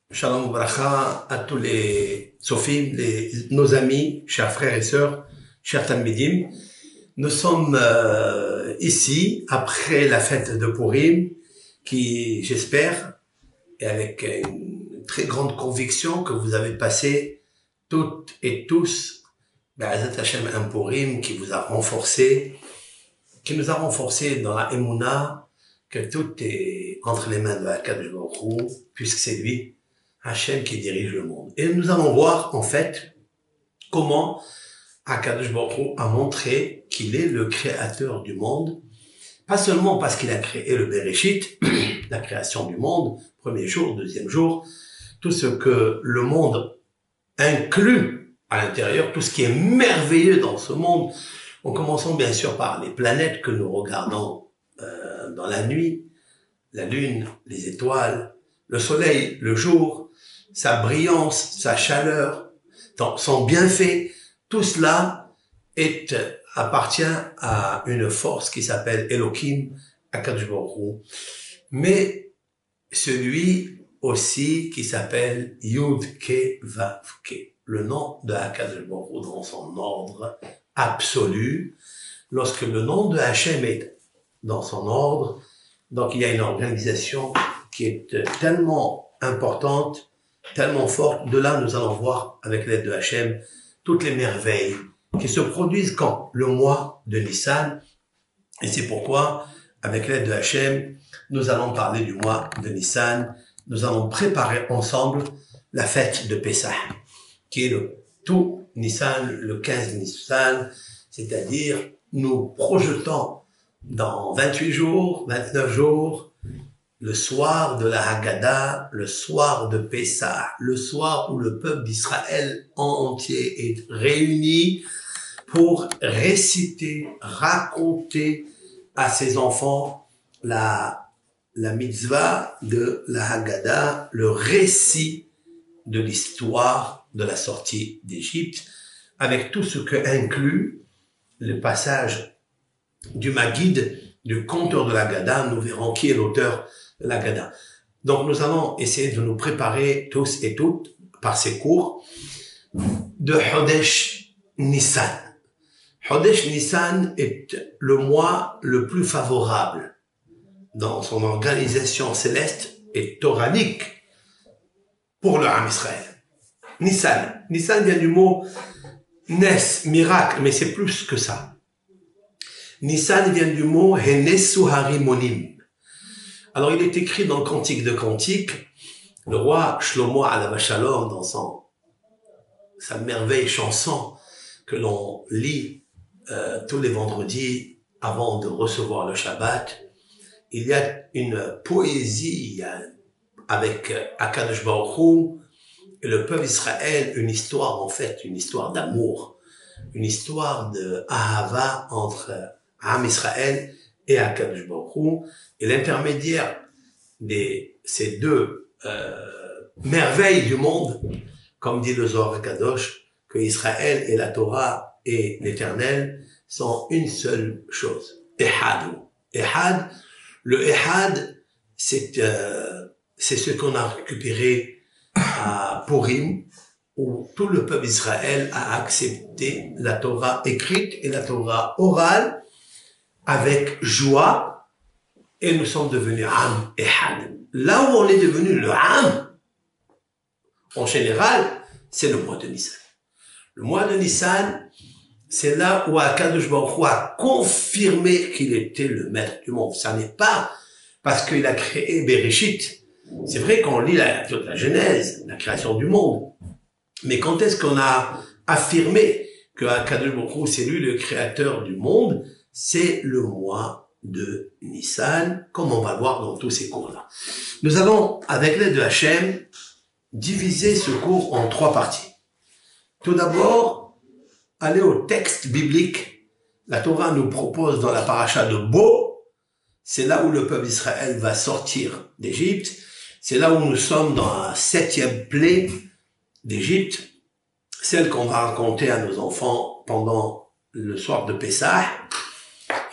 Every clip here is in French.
Shalom Bracha à tous les Sofim, nos amis, chers frères et sœurs, chers Talmidim. Nous sommes ici après la fête de Purim qui, j'espère, et avec une très grande conviction que vous avez passé toutes et tous Be'ezrat Hashem un Purim qui vous a renforcé, qui nous a renforcé dans la Emouna, que tout est entre les mains de Akadosh Baruch Hu, puisque c'est lui Hachem qui dirige le monde. Et nous allons voir, en fait, comment Akadosh Baruch Hu a montré qu'il est le créateur du monde, pas seulement parce qu'il a créé le Bereshit, la création du monde, premier jour, deuxième jour, tout ce que le monde inclut à l'intérieur, tout ce qui est merveilleux dans ce monde, en commençant bien sûr par les planètes que nous regardons dans la nuit, la lune, les étoiles, le soleil, le jour, sa brillance, sa chaleur, son bienfait, tout cela appartient à une force qui s'appelle Elohim, Akadosh Baruch Hu. Mais celui aussi qui s'appelle Yud Ke Vav Ke, le nom de Akadosh Baruch Hu dans son ordre absolu. Lorsque le nom de Hachem est dans son ordre, donc il y a une organisation qui est tellement importante, tellement forte. De là, nous allons voir avec l'aide de Hachem toutes les merveilles qui se produisent quand? Le mois de Nissan. Et c'est pourquoi, avec l'aide de Hachem, nous allons parler du mois de Nissan. Nous allons préparer ensemble la fête de Pessah, qui est le tout Nissan, le 15 Nissan, c'est-à-dire nous projetons dans 28 jours, 29 jours, le soir de la Haggadah, le soir de Pessah, le soir où le peuple d'Israël entier est réuni pour réciter, raconter à ses enfants la mitzvah de la Haggadah, le récit de l'histoire de la sortie d'Égypte, avec tout ce que inclut le passage du Maguide, du conteur de la Haggadah. Nous verrons qui est l'auteur de la Haggadah. Donc nous allons essayer de nous préparer tous et toutes par ces cours de Chodesh Nissan. Chodesh Nissan est le mois le plus favorable dans son organisation céleste et toranique pour le Ham Israël. Nissan. Nissan vient du mot Nes, miracle, mais c'est plus que ça. Nissan vient du mot Henesu Harimonim. Alors il est écrit dans le Cantique de Cantiques, le roi Shlomo alav Shalom, dans sa merveille chanson que l'on lit tous les vendredis avant de recevoir le Shabbat, il y a une poésie avec Akadosh Baruch Hu et le peuple d'Israël, une histoire en fait, une histoire d'amour, une histoire de Ahava entre Ham Israël et Akadosh Baruch Hu, et l'intermédiaire de ces deux merveilles du monde, comme dit le Zohar Kadosh, que Israël et la Torah et l'Éternel sont une seule chose. Ehad. Ehad. Le Ehad, c'est ce qu'on a récupéré à Purim, où tout le peuple d'Israël a accepté la Torah écrite et la Torah orale avec joie, et nous sommes devenus Am Ehad. Là où on est devenu le Am, en général, c'est le mois de Nissan. Le mois de Nissan, c'est là où Akadosh Baruch Hu a confirmé qu'il était le maître du monde. Ça n'est pas parce qu'il a créé Bereshit. C'est vrai qu'on lit la Genèse, la création du monde. Mais quand est-ce qu'on a affirmé que Akadosh Baruch Hu, c'est lui le créateur du monde? C'est le mois de Nissan, comme on va voir dans tous ces cours-là. Nous allons, avec l'aide de Hachem, diviser ce cours en 3 parties. Tout d'abord, aller au texte biblique. La Torah nous propose dans la paracha de Bo, c'est là où le peuple d'Israël va sortir d'Égypte. C'est là où nous sommes dans la 7e plaie d'Égypte, celle qu'on va raconter à nos enfants pendant le soir de Pessah.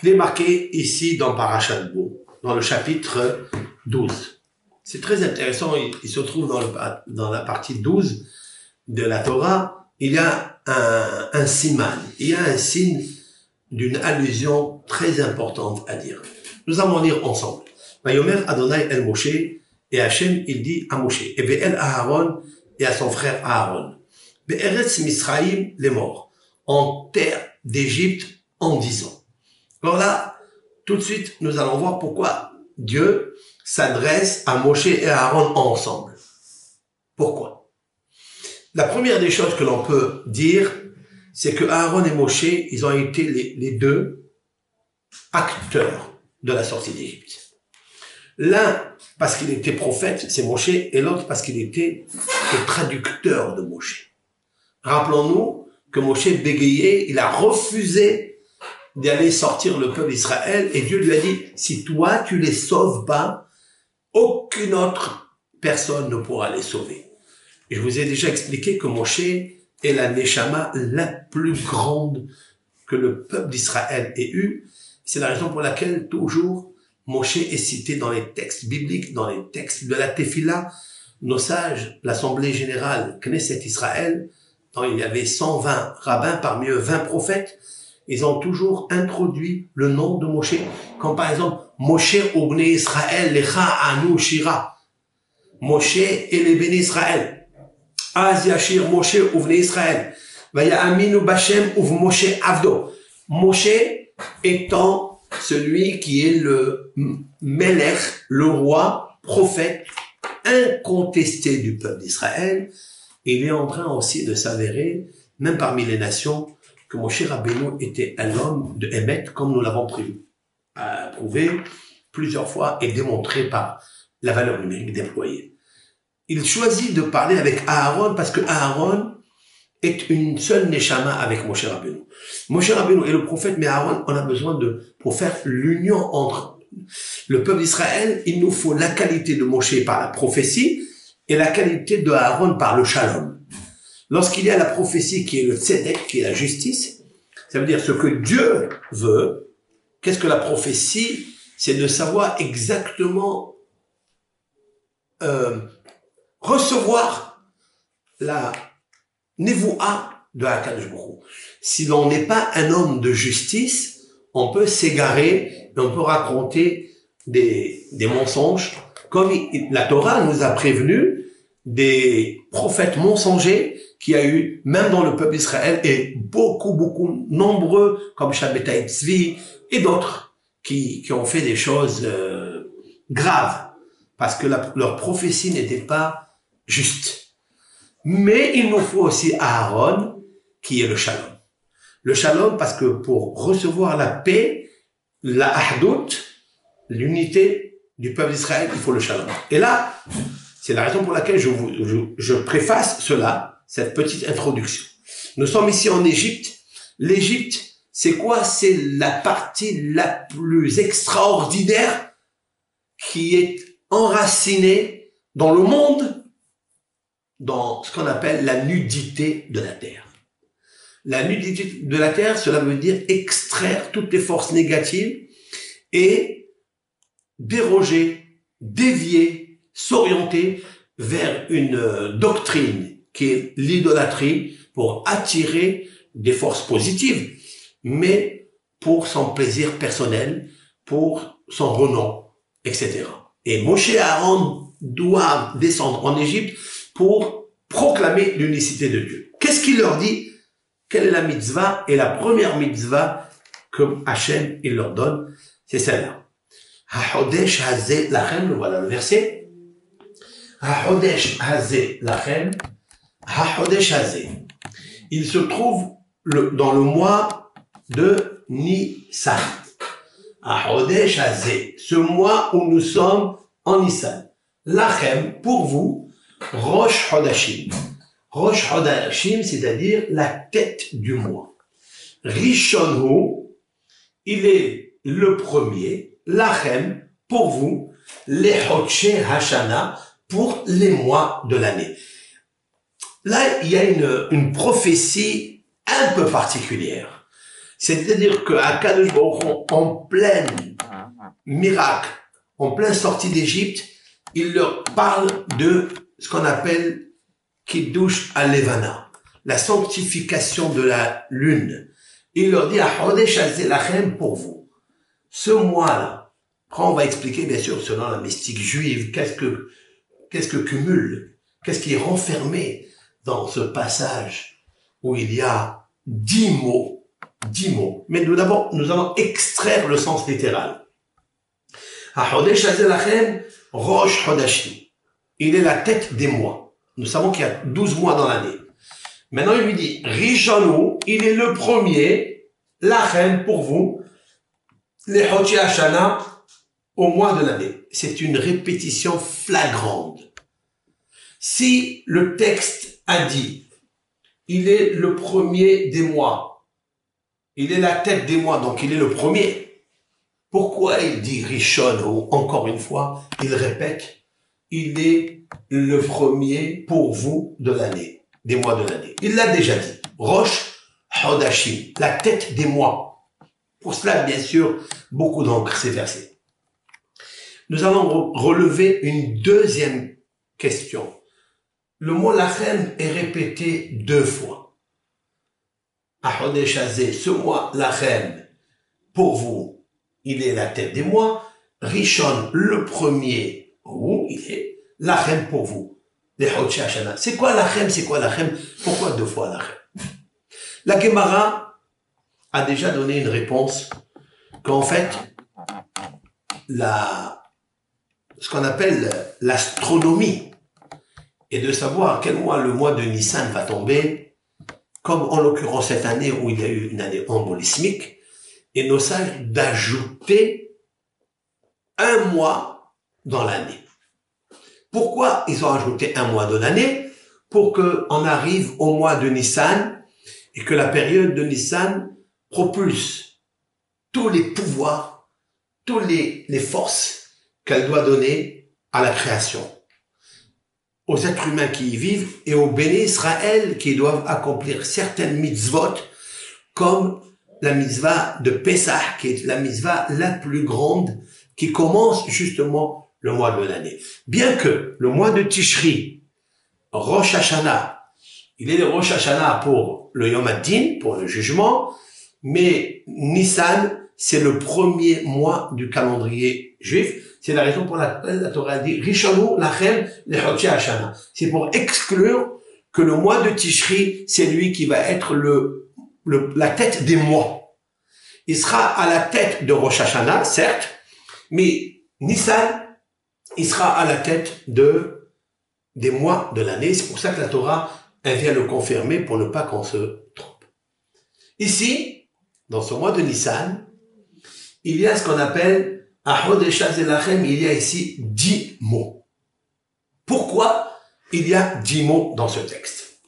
Il est marqué ici dans Parashat Bo, dans le chapitre 12. C'est très intéressant, il se trouve dans la partie 12 de la Torah, il y a un siman, il y a un signe d'une allusion très importante à dire. Nous allons lire ensemble. Vayomer Adonai el Moshe, et Hachem, il dit à Moshe, et Be'el Aaron, et à son frère Aaron. Be'eretz Misraïm, les morts, en terre d'Égypte, en disant. Alors là, tout de suite, nous allons voir pourquoi Dieu s'adresse à Moshe et à Aaron ensemble. Pourquoi? La première des choses que l'on peut dire, c'est que Aaron et Moshe, ils ont été les deux acteurs de la sortie d'Égypte. L'un, parce qu'il était prophète, c'est Moshe, et l'autre parce qu'il était le traducteur de Moshe. Rappelons-nous que Moshe bégayait, il a refusé d'aller sortir le peuple d'Israël, et Dieu lui a dit, si toi tu les sauves pas, aucune autre personne ne pourra les sauver. Et je vous ai déjà expliqué que Moshe est la Neshama la plus grande que le peuple d'Israël ait eue. C'est la raison pour laquelle toujours Moshe est cité dans les textes bibliques, dans les textes de la Tefila. Nos sages, l'Assemblée générale Knesset Israël, quand il y avait 120 rabbins, parmi eux 20 prophètes, ils ont toujours introduit le nom de Moshe, comme par exemple Moshe au Bnei Israël, Lecha Anu Shira. Moshe et les Bnei Israël. Az Yashir Moshe au Bnei Israël. Vaya Aminu Bashem ou Moshe Avdo. Moshe étant celui qui est le Melech, le roi, prophète, incontesté du peuple d'Israël. Il est en train aussi de s'avérer, même parmi les nations, que Moshe Rabbeinu était un homme de Hémet, comme nous l'avons prouvé plusieurs fois et démontré par la valeur numérique déployée. Il choisit de parler avec Aaron parce que Aaron est une seule Neshama avec Moshe Rabbeinu. Moshe Rabbeinu est le prophète, mais Aaron, on a besoin pour faire l'union entre le peuple d'Israël, il nous faut la qualité de Moshe par la prophétie et la qualité de Aaron par le shalom. Lorsqu'il y a la prophétie qui est le tzedek, qui est la justice, ça veut dire ce que Dieu veut. Qu'est-ce que la prophétie? C'est de savoir exactement recevoir la Nevoua de Akadosh Baruch Hu. Si l'on n'est pas un homme de justice, on peut s'égarer, on peut raconter des mensonges, comme la Torah nous a prévenu des prophètes mensongers qu'il y a eu, même dans le peuple d'Israël, et beaucoup nombreux, comme Shabbatai Tzvi, et d'autres, qui ont fait des choses graves, parce que leur prophétie n'était pas juste. Mais il nous faut aussi Aaron, qui est le shalom. Le shalom, parce que pour recevoir la paix, la ahdout, l'unité du peuple d'Israël, il faut le shalom. Et là, c'est la raison pour laquelle je préface cette petite introduction. Nous sommes ici en Égypte. L'Égypte, c'est quoi? C'est la partie la plus extraordinaire qui est enracinée dans le monde, dans ce qu'on appelle la nudité de la terre. La nudité de la terre, cela veut dire extraire toutes les forces négatives et déroger, dévier, s'orienter vers une doctrine qui est l'idolâtrie pour attirer des forces positives, mais pour son plaisir personnel, pour son renom, etc. Et Moshe et Aaron doivent descendre en Égypte pour proclamer l'unicité de Dieu. Qu'est-ce qu'il leur dit? Quelle est la mitzvah? Et la première mitzvah que Hachem il leur donne, c'est celle-là. Ha-Hodesh Hazeh Lachem, voilà le verset. Ha-Hodesh Hazeh Lachem, Ha-Hodesh Hazeh. Il se trouve dans le mois de Nissan. Ha-Hodesh Hazeh, ce mois où nous sommes en Nissan. Lachem, pour vous, Rosh Hodashim. Rosh Hodashim, c'est-à-dire la tête du mois. Rishonhu, il est le premier. Lachem, pour vous, les Hodshe Hashana, pour les mois de l'année. Là, il y a une prophétie un peu particulière. C'est-à-dire que Akadosh Baruch Hu, en plein miracle, en pleine sortie d'Égypte, il leur parle de ce qu'on appelle Kiddush Alevana, la sanctification de la lune. Il leur dit à Chodesh Lachem pour vous. Ce mois-là, après on va expliquer bien sûr selon la mystique juive, qu'est-ce que cumule, qu'est-ce qui est renfermé dans ce passage où il y a 10 mots. Mais nous allons extraire le sens littéral. À Chodesh Lachem, Rosh Chodashim. Il est la tête des mois. Nous savons qu'il y a 12 mois dans l'année. Maintenant, il lui dit, Rishonu, il est le premier, Lachem pour vous, les Chodesh Hashana, au mois de l'année. C'est une répétition flagrante. Si le texte a dit, il est le premier des mois, il est la tête des mois, donc il est le premier. Pourquoi il dit Rishon, encore une fois, il répète, il est le premier pour vous de l'année, des mois de l'année. Il l'a déjà dit. Rosh Chodashim, la tête des mois. Pour cela, bien sûr, beaucoup d'encre ces versets. Nous allons relever une deuxième question. Le mot Lachem est répété 2 fois. À Chodesh Hazeh, ce mois Lachem, pour vous, il est la tête des mois. Rishon, le premier, où il est Lachem pour vous. Les Chodesh Hashana. C'est quoi Lachem? Pourquoi 2 fois Lachem? La Gemara a déjà donné une réponse qu'en fait, ce qu'on appelle l'astronomie et de savoir quel mois le mois de Nissan va tomber, comme en l'occurrence cette année où il y a eu une année embolismique, et nos sages d'ajouter un mois dans l'année. Pourquoi ils ont ajouté un mois dans l'année? Pour qu'on arrive au mois de Nissan et que la période de Nissan propulse tous les pouvoirs, toutes les forces qu'elle doit donner à la création, aux êtres humains qui y vivent et aux bénis Israël qui doivent accomplir certaines mitzvot comme la mitzvah de Pessah, qui est la mitzvah la plus grande, qui commence justement le mois de l'année. Bien que le mois de Tishri, Rosh Hashanah, il est le Rosh Hashanah pour le Yom Ad-Din, pour le jugement, mais Nissan, c'est le premier mois du calendrier juif. C'est la raison pour laquelle la Torah dit Rishonu Lachem le Chodesh Hashana. C'est pour exclure que le mois de Tishri, c'est lui qui va être la tête des mois. Il sera à la tête de Rosh Hashanah, certes, mais Nissan, il sera à la tête des mois de l'année. C'est pour ça que la Torah, elle vient le confirmer pour ne pas qu'on se trompe. Ici, dans ce mois de Nissan, il y a ce qu'on appelle à Chodesh Lachem, il y a ici 10 mots. Pourquoi il y a 10 mots dans ce texte?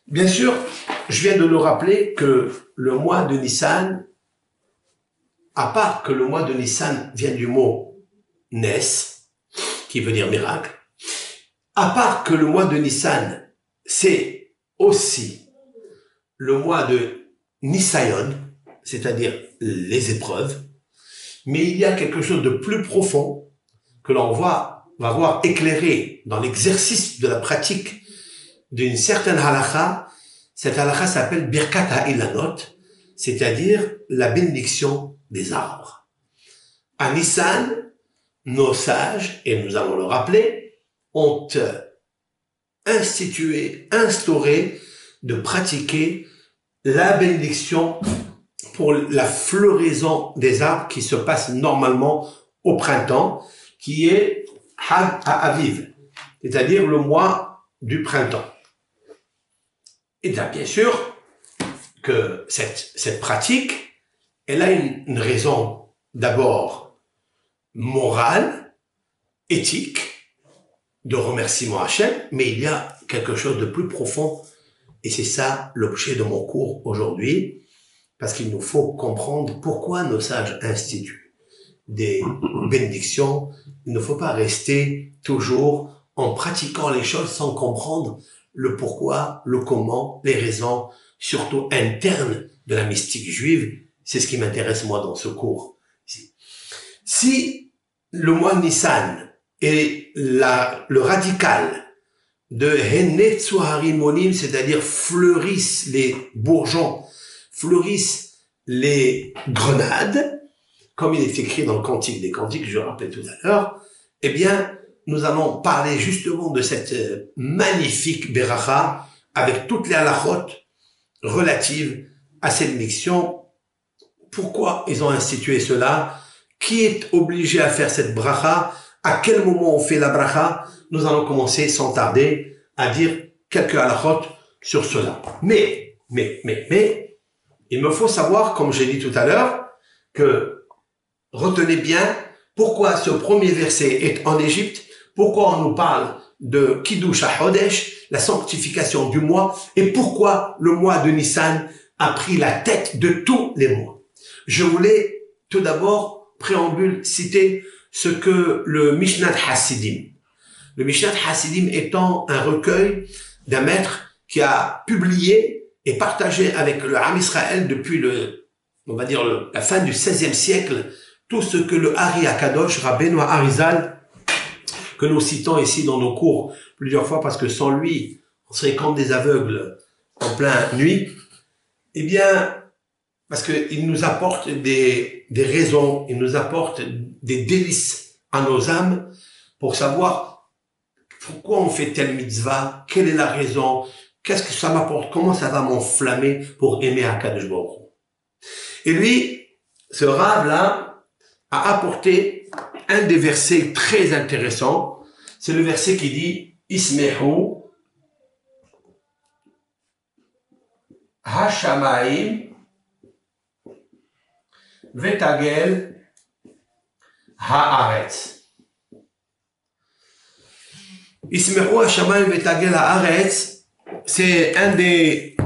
Bien sûr, je viens de le rappeler que le mois de Nissan, à part que le mois de Nissan vient du mot Nes, qui veut dire miracle, à part que le mois de Nissan, c'est aussi le mois de Nisayon, c'est-à-dire les épreuves, mais il y a quelque chose de plus profond que l'on va voir éclairé dans l'exercice de la pratique d'une certaine halakha. Cette halakha s'appelle Birkat HaIlanot, c'est-à-dire la bénédiction des arbres. À Nissan, nos sages, et nous allons le rappeler, ont instauré de pratiquer la bénédiction pour la floraison des arbres qui se passe normalement au printemps, qui est Hag HaAviv, c'est-à-dire le mois du printemps. Et là, bien sûr, que cette pratique, elle a une raison d'abord morale, éthique, de remerciement à Hachem, mais il y a quelque chose de plus profond, et c'est ça l'objet de mon cours aujourd'hui, parce qu'il nous faut comprendre pourquoi nos sages instituent des bénédictions. Il ne faut pas rester toujours en pratiquant les choses sans comprendre le pourquoi, le comment, les raisons, surtout internes de la mystique juive. C'est ce qui m'intéresse moi dans ce cours. Si le mois Nissan Et le radical de Hennetsu Harimonim, c'est-à-dire fleurissent les bourgeons, fleurissent les grenades, comme il est écrit dans le Cantique des Cantiques, je rappelais tout à l'heure, eh bien, nous allons parler justement de cette magnifique beracha avec toutes les halachot relatives à cette mission. Pourquoi ils ont institué cela? Qui est obligé à faire cette bracha? À quel moment on fait la bracha? Nous allons commencer sans tarder à dire quelques halachot sur cela. Mais, il me faut savoir, comme j'ai dit tout à l'heure, que retenez bien pourquoi ce premier verset est en Égypte, pourquoi on nous parle de Kiddush HaChodesh, la sanctification du mois, et pourquoi le mois de Nissan a pris la tête de tous les mois. Je voulais tout d'abord, préambule, citer ce que le Mishnat Hasidim. Le Mishnat Hasidim étant un recueil d'un maître qui a publié et partagé avec le Ham Israël depuis la fin du XVIe siècle, tout ce que le Ari Akadosh, Rabbeinu Arizal, que nous citons ici dans nos cours plusieurs fois parce que sans lui, on serait comme des aveugles en plein nuit, eh bien, parce qu'il nous apporte des raisons, il nous apporte des délices à nos âmes pour savoir pourquoi on fait telle mitzvah, quelle est la raison, qu'est-ce que ça m'apporte, comment ça va m'enflammer pour aimer Akadosh Baruch Hu. Et lui, ce Rav-là, a apporté un des versets très intéressants. C'est le verset qui dit Ismehu Hashamaim Vetagel Haaretz. Ismehu Hashamaim Vetagel Haaretz, c'est un des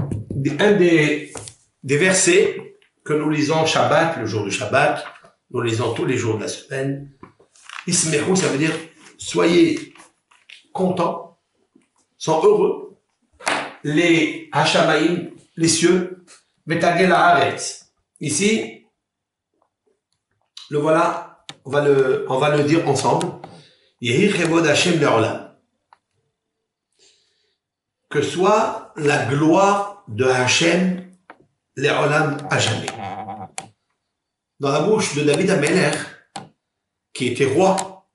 versets que nous lisons Shabbat, le jour du Shabbat. Nous lisons tous les jours de la semaine. Ismehu, ça veut dire soyez contents, sont heureux. Les Hashamaim, les cieux, Vetagel Haaretz. Ici, le voilà, on va le dire ensemble. Yehi Chevod Hashem Le'olam. Que soit la gloire de Hashem Le'olam à jamais. Dans la bouche de David Ameler, qui était roi,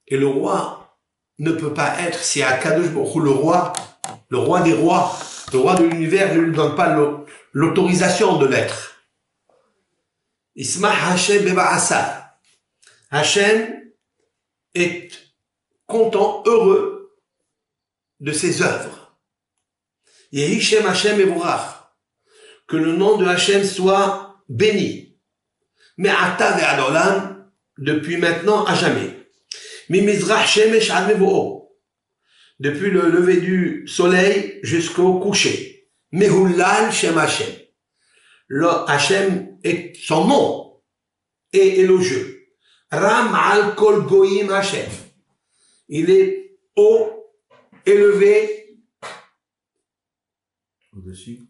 et le roi ne peut pas être, si Akadosh Baruch Hu, le roi des rois, le roi de l'univers ne lui donne pas l'autorisation de l'être. Isma Hashem Beba'asa. Hashem est content, heureux de ses œuvres. Yehi Shem Hashem Evorach. Que le nom de Hashem soit béni. Mais ata ve'adolam, depuis maintenant à jamais. Mimizrach shemesh ad mevo'o, depuis le lever du soleil jusqu'au coucher. Mehulal shem Hashem. Le Hashem est son nom est élogieux. Ram al kol goyim Hashem. Il est haut, élevé,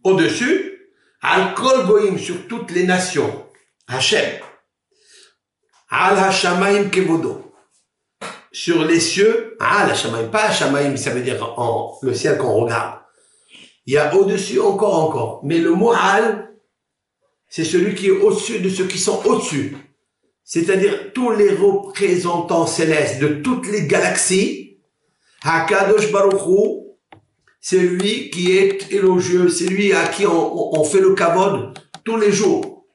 au-dessus, al kol goyim, sur toutes les nations. Hashem, al hashamayim kevodo, sur les cieux, al hashamayim, pas hashamayim, ça veut dire le ciel qu'on regarde. Il y a au-dessus encore, mais le mot al, c'est celui qui est au-dessus de ceux qui sont au-dessus. C'est-à-dire tous les représentants célestes de toutes les galaxies. Hakadosh Baruch Hu, c'est lui qui est élogieux, c'est lui à qui on fait le kavod tous les jours.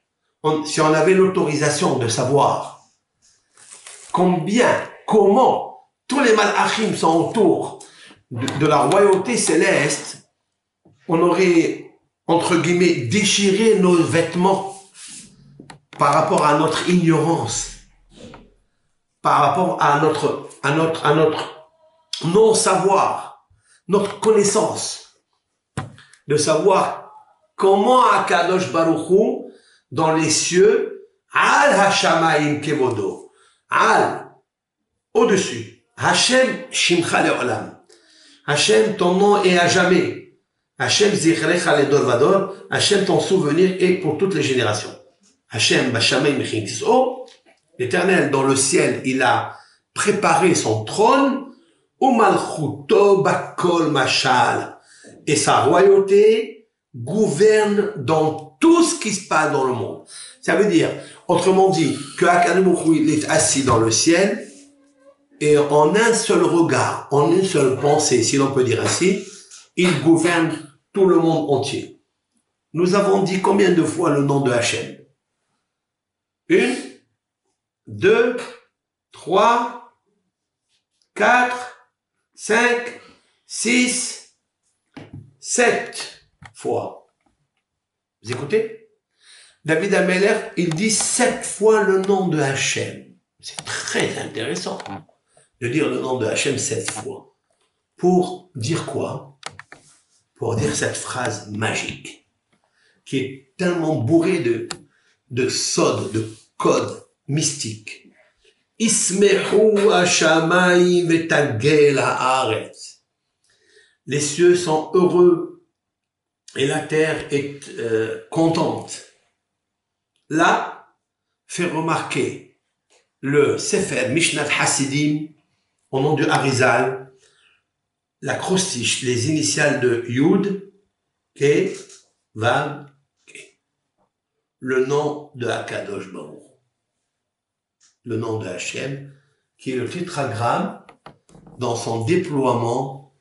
Si on avait l'autorisation de savoir comment tous les malachim sont autour de la royauté céleste, on aurait, entre guillemets, déchiré nos vêtements par rapport à notre ignorance, par rapport à notre non-savoir, notre connaissance, de savoir comment Akadosh Baruch Hu, dans les cieux, al hashamayim kevodo, al, au-dessus, Hashem shimcha le'olam, Hashem ton nom est à jamais, Hashem zichrecha ledor vador, Hashem ton souvenir est pour toutes les générations, Hashem bashamayim mechin tis'o, l'Éternel dans le ciel il a préparer son trône, Umalchuto bakol mashal, et sa royauté gouverne dans tout ce qui se passe dans le monde. Ça veut dire, autrement dit, que Akadosh Baruch Hu, il est assis dans le ciel, et en un seul regard, en une seule pensée, si l'on peut dire ainsi, il gouverne tout le monde entier. Nous avons dit combien de fois le nom de Hachem? 1, 2, 3, 4, 5, 6, 7 fois. Vous écoutez? David Ameller, il dit 7 fois le nom de Hachem. C'est très intéressant de dire le nom de Hachem 7 fois. Pour dire quoi? Pour dire cette phrase magique, qui est tellement bourrée de sod, de code mystique. Ismehu hashamayim vetagel haaretz. Les cieux sont heureux et la terre est contente. Là, fait remarquer le Sefer Mishnat Hasidim, au nom de Harizal, l'acrostiche, les initiales de Yud, Ke, Vav, Ke. Le nom de Akadosh Baruch, le nom de Hachem, qui est le tétragramme dans son déploiement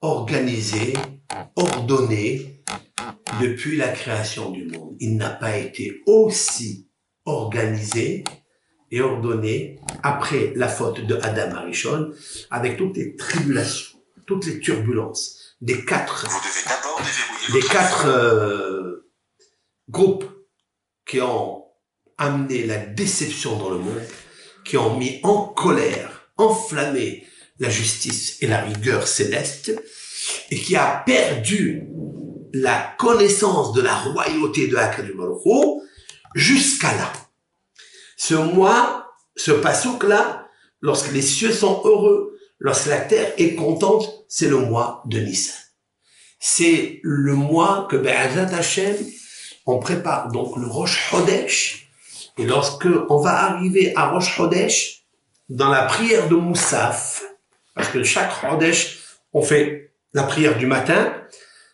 organisé, ordonné depuis la création du monde. Il n'a pas été aussi organisé et ordonné après la faute de Adam Arishon, avec toutes les tribulations, toutes les turbulences des quatre groupes qui ont amené la déception dans le monde, qui ont mis en colère, enflammé la justice et la rigueur céleste, et qui a perdu la connaissance de la royauté de Akadosh Baruch Hu jusqu'à là. Ce mois, ce passouk-là, lorsque les cieux sont heureux, lorsque la terre est contente, c'est le mois de Nissan. C'est le mois que Be'ezrat Hashem, on prépare donc le Rosh Chodesh, et lorsque on va arriver à Rosh Chodesh, dans la prière de Moussaf, parce que chaque Chodesh, on fait la prière du matin,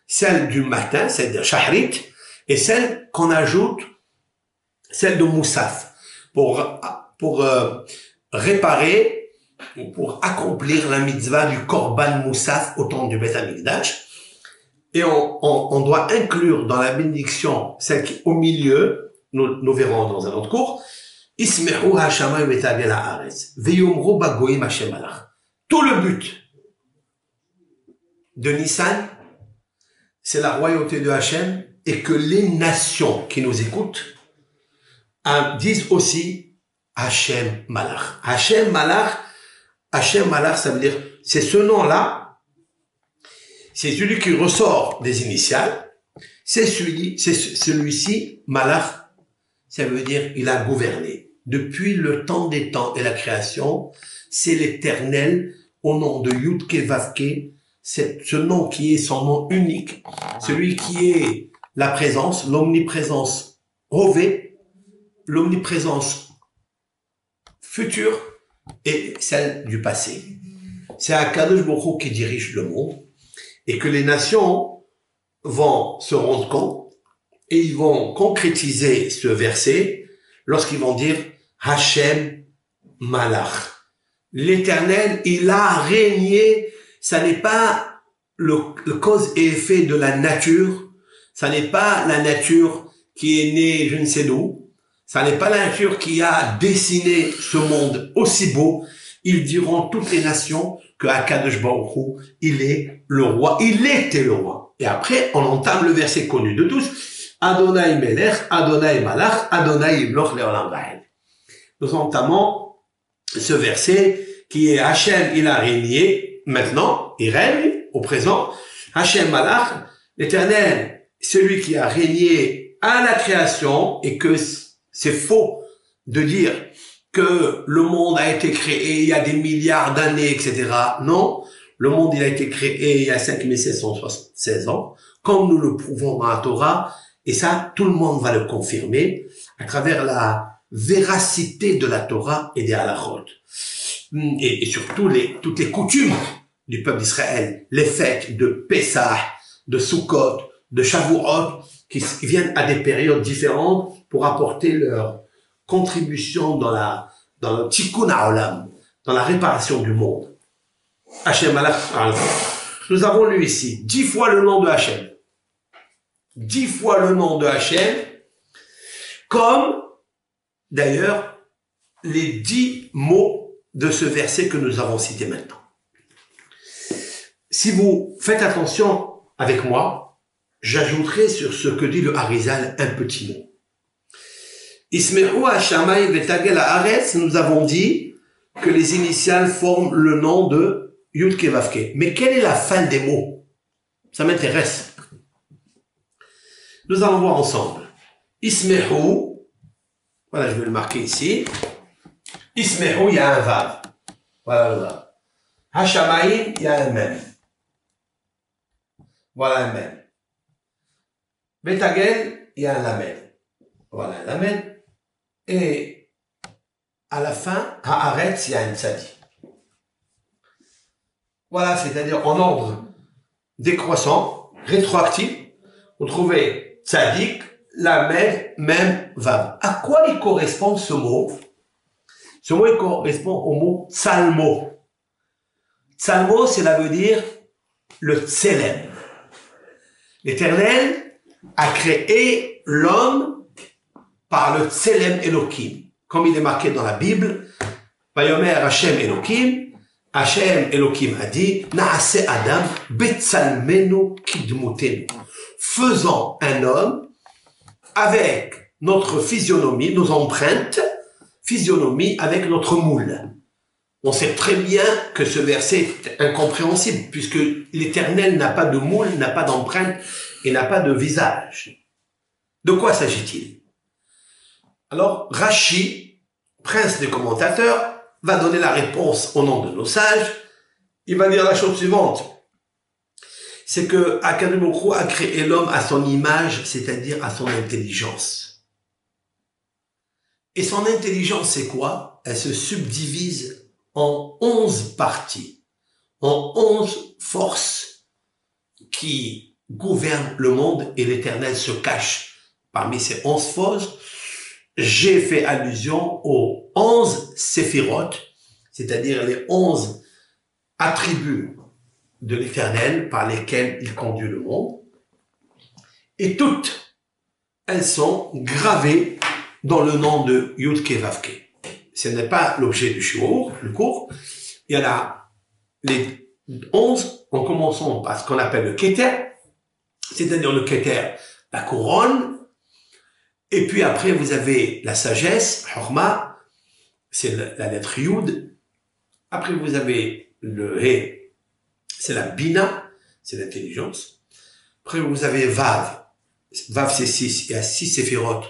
celle du matin, celle de Shahrit, et celle qu'on ajoute, celle de Moussaf, pour réparer, ou pour accomplir la mitzvah du Korban Moussaf au temps du Beth Amikdash. Et on doit inclure dans la bénédiction celle qui est au milieu, nous verrons dans un autre cours, Ismehu hashamayim vetagel haaretz, veyomru bagoyim Hashem malach. Tout le but de Nissan, c'est la royauté de Hachem, et que les nations qui nous écoutent disent aussi Hashem malach. Hashem malach, ça veut dire, c'est ce nom-là, c'est celui qui ressort des initiales, c'est celui-ci, malach, ça veut dire il a gouverné. Depuis le temps des temps et la création, c'est l'Éternel, au nom de Yud-Ke Vav-Ke, ce nom qui est son nom unique, celui qui est la présence, l'omniprésence Hové, l'omniprésence future et celle du passé. C'est Akadosh Baruch Hu qui dirige le monde et que les nations vont se rendre compte et ils vont concrétiser ce verset lorsqu'ils vont dire Hashem Malach. L'Éternel, il a régné. Ça n'est pas le cause et effet de la nature. Ça n'est pas la nature qui est née je ne sais d'où. Ça n'est pas la nature qui a dessiné ce monde aussi beau. Ils diront toutes les nations que Akadosh Baruch Hu, il est le roi. Il était le roi. Et après, on entame le verset connu de tous. Adonai Melech, Adonai Malach, Adonai Imloch Leolam Vaed. Nous entamons ce verset qui est Hachem, il a régné, maintenant, il règne au présent. Hachem Malach, l'Éternel, celui qui a régné à la création, et que c'est faux de dire que le monde a été créé il y a des milliards d'années, etc. Non, le monde il a été créé il y a 5776 ans, comme nous le prouvons dans la Torah, et ça, tout le monde va le confirmer à travers la véracité de la Torah et des halachot. et surtout toutes les coutumes du peuple d'Israël, les fêtes de Pessah, de Sukkot, de Shavuot, qui viennent à des périodes différentes pour apporter leur contribution dans le tikkun ha'olam, dans la réparation du monde. Hachem Malach. Nous avons lu ici 10 fois le nom de Hachem. 10 fois le nom de Hachem, comme d'ailleurs les 10 mots de ce verset que nous avons cité maintenant. Si vous faites attention avec moi, j'ajouterai sur ce que dit le Harizal un petit mot. Isme'u Hashamay Vetagel Haaretz, nous avons dit que les initiales forment le nom de Yud Ke Vav Ke. Mais quelle est la fin des mots? Ça m'intéresse. Nous allons voir ensemble. Isme'u, voilà, je vais le marquer ici. Isme'u, il y a un Vav. Voilà le Vav. Hashamayim, il y a un Mem. Voilà un Mem. Betagel, il y a un Lamed. Voilà un Lamed. Et à la fin, Haaretz, il y a un Tzadi. Voilà, c'est-à-dire en ordre décroissant, rétroactif, vous trouvez Tzadik, Lamed, Mem, Vav. À quoi il correspond ce mot? Ce mot, il correspond au mot Tsalmo. Tsalmo, cela veut dire le Tselem. L'Éternel a créé l'homme par le Tselem Elohim. Comme il est marqué dans la Bible, Vayomer Hashem Elohim, Hashem Elohim a dit, Naase Adam Betsalmenu Kidmutenu. Faisant un homme avec notre physionomie, nos empreintes, physionomie avec notre moule. On sait très bien que ce verset est incompréhensible puisque l'Éternel n'a pas de moule, n'a pas d'empreinte et n'a pas de visage. De quoi s'agit-il? Alors, Rashi, prince des commentateurs, va donner la réponse au nom de nos sages. Il va dire la chose suivante. C'est que Akadosh Baruch Hu a créé l'homme à son image, c'est-à-dire à son intelligence. Et son intelligence, c'est quoi? Elle se subdivise en 11 parties, en 11 forces qui gouvernent le monde et l'Éternel se cache parmi ces 11 forces. J'ai fait allusion aux 11 séphirotes, c'est-à-dire les 11 attributs de l'Éternel par lesquels il conduit le monde. Et toutes, elles sont gravées dans le nom de Yud Ke Vav Ke. Ce n'est pas l'objet du shiur, le cours. Il y en a les 11, en commençant par ce qu'on appelle le Keter, c'est-à-dire le Keter, la couronne. Et puis après, vous avez la sagesse, Horma, c'est la lettre Yud. Après, vous avez le He, c'est la Bina, c'est l'intelligence. Après, vous avez Vav. Vav, c'est 6. Il y a 6 séphirotes.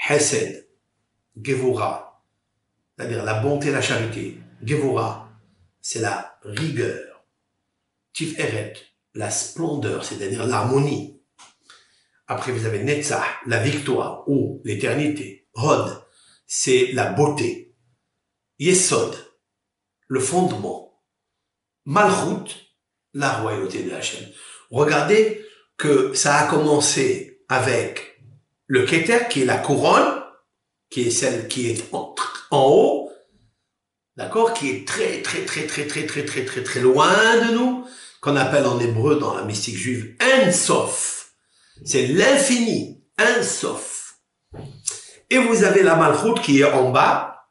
Hesed, Gevura, c'est-à-dire la bonté et la charité. Gevura, c'est la rigueur. Tiferet, la splendeur, c'est-à-dire l'harmonie. Après, vous avez Netzach, la victoire ou l'éternité. Hod, c'est la beauté. Yesod, le fondement. Malchut, la royauté de Hachem. Regardez que ça a commencé avec le Keter, qui est la couronne, qui est celle qui est en haut, d'accord, qui est très loin de nous, qu'on appelle en hébreu dans la mystique juive Ein Sof. C'est l'infini, un Sof. Et vous avez la Malchut qui est en bas.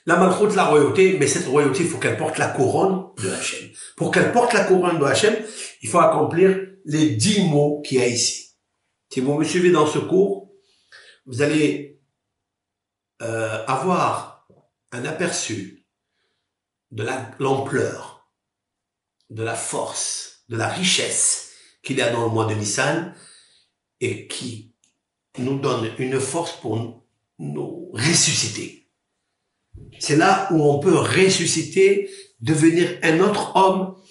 La Malchut, la royauté, mais cette royauté, il faut qu'elle porte la couronne de Hachem. Pour qu'elle porte la couronne de Hachem, il faut accomplir les 10 mots qu'il y a ici. Si vous me suivez dans ce cours, vous allez avoir un aperçu de l'ampleur, de la force, de la richesse qu'il y a dans le mois de Nissan et qui nous donne une force pour nous ressusciter. C'est là où on peut ressusciter, devenir un autre homme,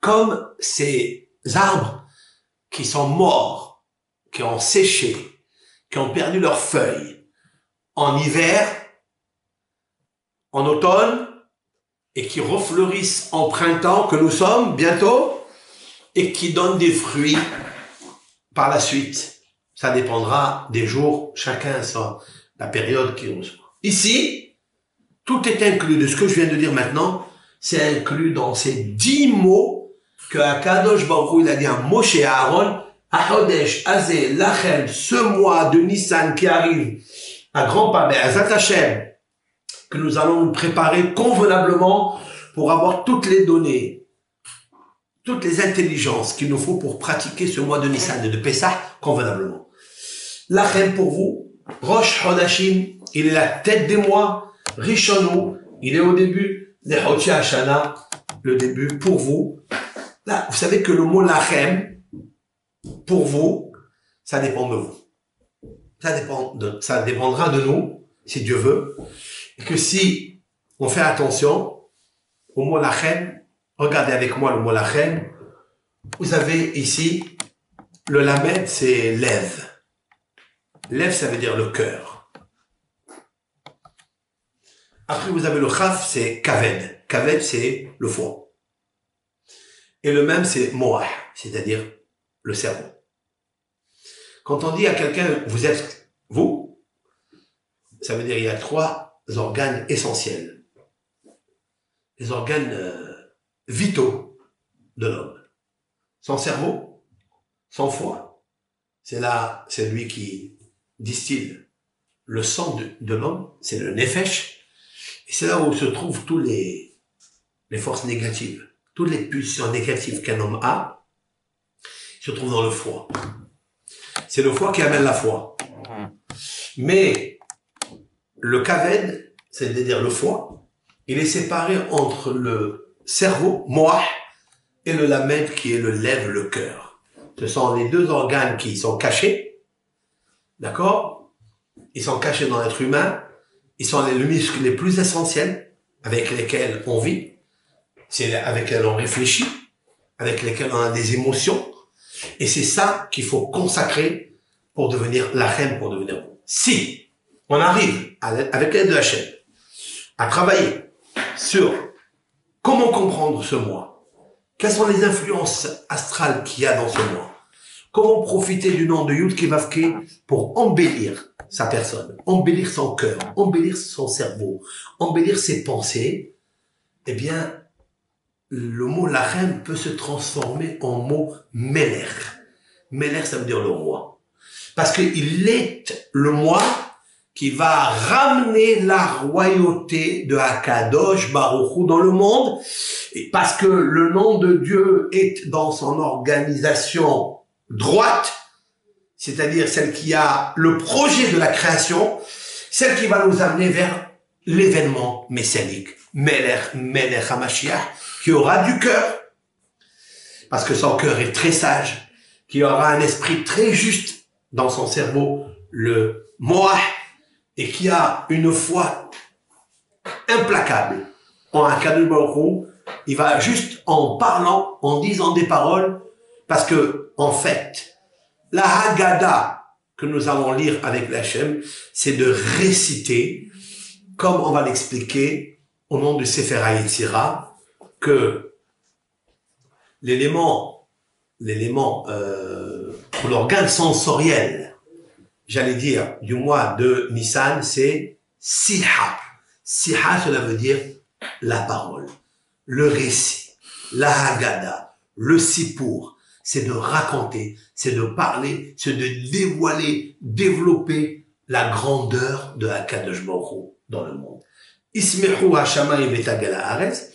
comme ces arbres qui sont morts, qui ont séché, qui ont perdu leurs feuilles en hiver, en automne, et qui refleurissent en printemps, que nous sommes bientôt, et qui donnent des fruits par la suite. Ça dépendra des jours, chacun sa la période qui nous soit. Ici, tout est inclus de ce que je viens de dire maintenant, c'est inclus dans ces 10 mots que Akadosh Baruch Hu, il a dit à Moshe et à Aaron, Ahodesh, Azé, Lachem, ce mois de Nissan qui arrive à grands pas, Be'ezat Hashem, que nous allons nous préparer convenablement pour avoir toutes les données, toutes les intelligences qu'il nous faut pour pratiquer ce mois de Nissan et de Pessah convenablement. Lachem pour vous, Rosh Hodashim, il est la tête des mois, Rishonu, il est au début, les Hodesh Hashana, le début pour vous. Là, vous savez que le mot Lachem, pour vous, ça dépend de vous. Ça dépendra de nous, si Dieu veut, et que si on fait attention au mot Lachem, regardez avec moi le mot Lachem, vous avez ici, le Lamed, c'est lève. Lève, ça veut dire le cœur. Après, vous avez le Chaf, c'est Kaved. Kaved, c'est le foie. Et le même, c'est Moah, c'est-à-dire le cerveau. Quand on dit à quelqu'un, vous êtes vous, ça veut dire il y a 3 organes essentiels. Les organes vitaux de l'homme. Son cerveau, son foie, c'est lui qui distille le sang de l'homme, c'est le nefesh, et c'est là où se trouvent tous les forces négatives, toutes les pulsions négatives qu'un homme a, se trouvent dans le foie. C'est le foie qui amène la foi. Mais le kaved, c'est-à-dire le foie, il est séparé entre le cerveau, moah, et le lamed qui est le lèvre, le cœur. Ce sont les 2 organes qui sont cachés, d'accord? Ils sont cachés dans l'être humain, ils sont les muscles les plus essentiels avec lesquels on vit, c'est avec lesquels on réfléchit, avec lesquels on a des émotions, et c'est ça qu'il faut consacrer pour devenir Lachem, pour devenir bon. Si on arrive, avec l'aide de Hachem, à travailler sur comment comprendre ce mois, quelles sont les influences astrales qu'il y a dans ce mois, comment profiter du nom de Yud Kevavke pour embellir sa personne, embellir son cœur, embellir son cerveau, embellir ses pensées, eh bien, le mot Lachem peut se transformer en mot Meler. Meler, ça veut dire le roi. Parce qu'il est le moi qui va ramener la royauté de Akadosh Baruch Hu dans le monde. Et parce que le nom de Dieu est dans son organisation droite, c'est-à-dire celle qui a le projet de la création, celle qui va nous amener vers l'événement messianique, Melech HaMashiach, qui aura du cœur, parce que son cœur est très sage, qui aura un esprit très juste dans son cerveau, le Moah, et qui a une foi implacable en Akadosh Baruch Hu. Il va juste en parlant, en disant des paroles, parce que, en fait, la Haggadah que nous allons lire avec l'Hachem, c'est de réciter, comme on va l'expliquer au nom du Sefer HaYetzirah, que l'élément, l'organe sensoriel, j'allais dire, du mois de Nissan, c'est Siha. Siha, cela veut dire la parole, le récit, la Haggadah, le Sipour. C'est de raconter, c'est de parler, c'est de dévoiler, développer la grandeur de Akadosh Baruch Hu dans le monde. Ismechu hashamayim v'tagel haaretz.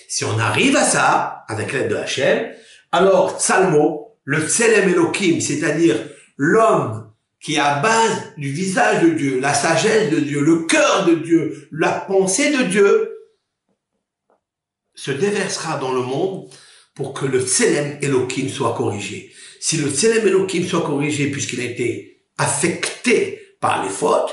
Si on arrive à ça, avec l'aide de Hachem, alors Tsalmo, le Tselem Elohim, c'est-à-dire l'homme qui est à base du visage de Dieu, la sagesse de Dieu, le cœur de Dieu, la pensée de Dieu, se déversera dans le monde pour que le Tselem Elohim soit corrigé. Si le Tselem Elohim soit corrigé puisqu'il a été affecté par les fautes,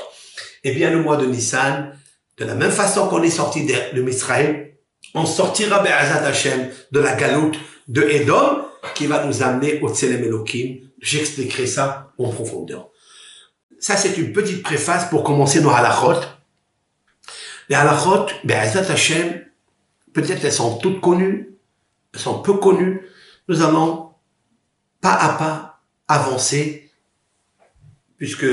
eh bien le mois de Nissan, de la même façon qu'on est sorti de Misraël, on sortira Be'ezat Hashem de la galoute de Edom qui va nous amener au Tselem Elohim. J'expliquerai ça en profondeur. Ça, c'est une petite préface pour commencer nos halachot. Les halachot, Be'ezat Hashem, peut-être elles sont toutes connues, elles sont peu connues. Nous allons pas à pas avancer, puisque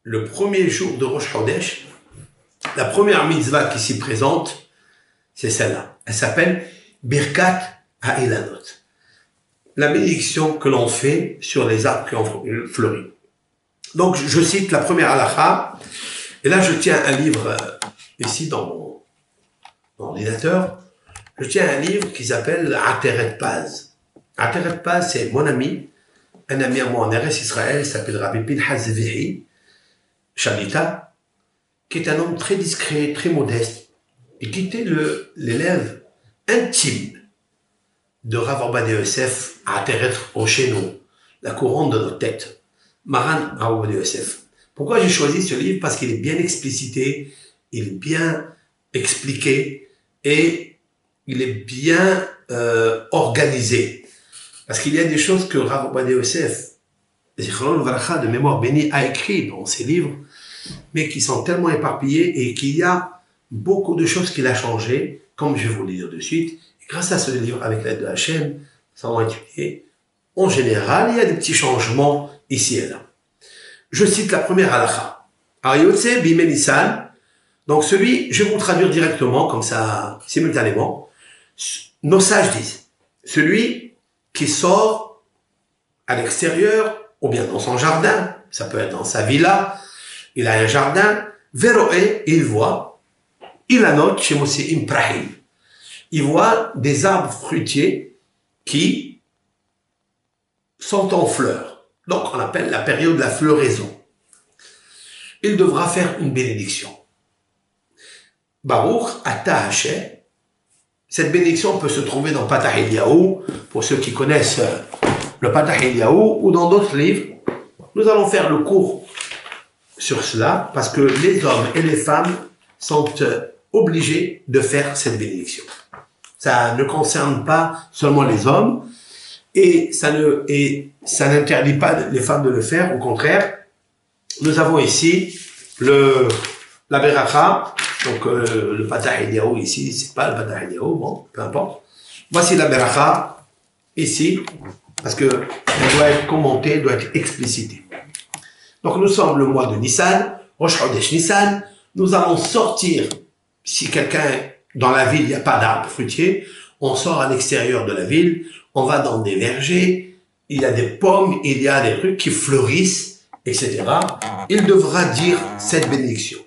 le premier jour de Rosh Chodesh, la première mitzvah qui s'y présente, c'est celle-là. Elle s'appelle Birkat Ha'ilanot. La bénédiction que l'on fait sur les arbres qui ont fleuri. Donc, je cite la première halakha, et là, je tiens un livre ici dans mon ordinateur. Je tiens un livre qui s'appelle Ateret Paz. Ateret Paz, c'est mon ami, un ami à moi en RS Israël, il s'appelle Rabbi Pinhas Zevihi, Shalita, qui est un homme très discret, très modeste, et qui était l'élève intime de Rav Ovadia Yosef à Ateret Roshenu, la couronne de notre tête. Maran Rav Ovadia Yosef. Pourquoi j'ai choisi ce livre? Parce qu'il est bien explicité, il est bien expliqué et il est bien organisé. Parce qu'il y a des choses que Rav Ovadia Yosef, de mémoire bénie, a écrit dans ses livres, mais qui sont tellement éparpillés et qu'il y a beaucoup de choses qu'il a changées, comme je vais vous le dire de suite. Et grâce à ce livre, avec l'aide de Hachem, ça va étudier. En général, il y a des petits changements ici et là. Je cite la première halakha. Ariyotse bime Nissan. Donc celui, je vais vous traduire directement, comme ça, simultanément. Nos sages disent, celui qui sort à l'extérieur, ou bien dans son jardin, ça peut être dans sa villa, il a un jardin, Veroé, il voit, il annote chez Mosé Imprahim. Il voit des arbres fruitiers qui sont en fleurs. Donc, on appelle la période de la floraison. Il devra faire une bénédiction. Baruch Ata Hashem. Cette bénédiction peut se trouver dans Patah Eliyahu, pour ceux qui connaissent le Patah Eliyahu, ou dans d'autres livres. Nous allons faire le cours sur cela, parce que les hommes et les femmes sont obligés de faire cette bénédiction. Ça ne concerne pas seulement les hommes, et ça n'interdit pas les femmes de le faire, au contraire. Nous avons ici la beracha, donc le Patah Eliyahu ici, c'est pas le Patah Eliyahu, bon, peu importe. Voici la beracha, ici, parce que elle doit être commentée, elle doit être explicitée. Donc nous sommes le mois de Nissan, Rosh Chodesh Nissan, nous allons sortir, si quelqu'un, dans la ville, il n'y a pas d'arbres fruitiers, on sort à l'extérieur de la ville, on va dans des vergers, il y a des pommes, il y a des trucs qui fleurissent, etc. Il devra dire cette bénédiction.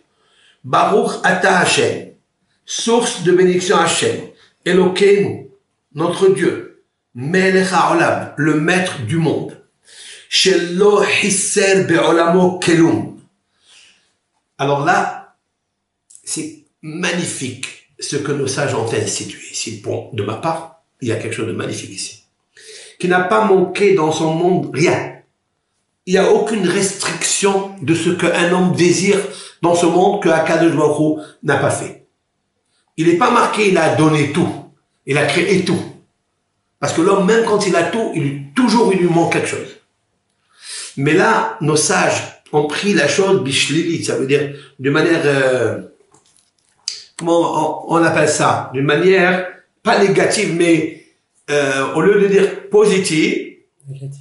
Baruch Ata Hashem, source de bénédiction Hashem, Elokeinu, notre Dieu, Melech HaOlam, le maître du monde, Shelo Hisser Be'olamo Kelum. Alors là, c'est magnifique ce que nos sages ont institué ici. Bon, de ma part, il y a quelque chose de magnifique ici. Qui n'a pas manqué dans son monde rien. Il n'y a aucune restriction de ce qu'un homme désire dans ce monde que Akadosh Baruch Hu n'a pas fait. Il n'est pas marqué, il a donné tout. Il a créé tout. Parce que l'homme, même quand il a tout, il lui manque quelque chose. Mais là, nos sages ont pris la chose bishlili, ça veut dire d'une manière, comment on appelle ça? D'une manière, pas négative, mais au lieu de dire positive,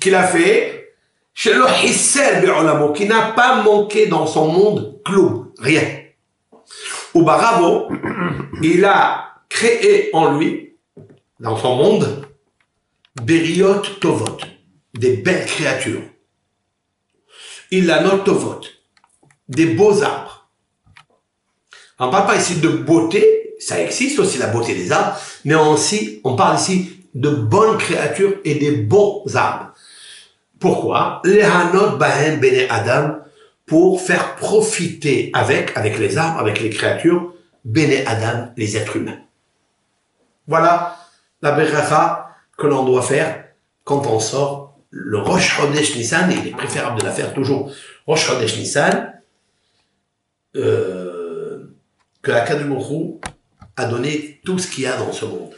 qu'il a fait, chez le Hisser Be'olamo, qui n'a pas manqué dans son monde, clou, rien. Ou Barabo, il a créé en lui, dans son monde, Beriot Tovot, des belles créatures. Il a notre Tovot, des beaux arbres. On ne parle pas ici de beauté, ça existe aussi la beauté des arbres, mais on parle ici de bonnes créatures et des bons arbres. Pourquoi? Les Hanot Bahem Bene Adam, pour faire profiter avec les arbres, avec les créatures, Bene Adam, les êtres humains. Voilà la beracha que l'on doit faire quand on sort le Rosh Chodesh Nissan. Il est préférable de la faire toujours Rosh Chodesh Nissan, que Akadosh Baruch Hu a donné tout ce qu'il y a dans ce monde.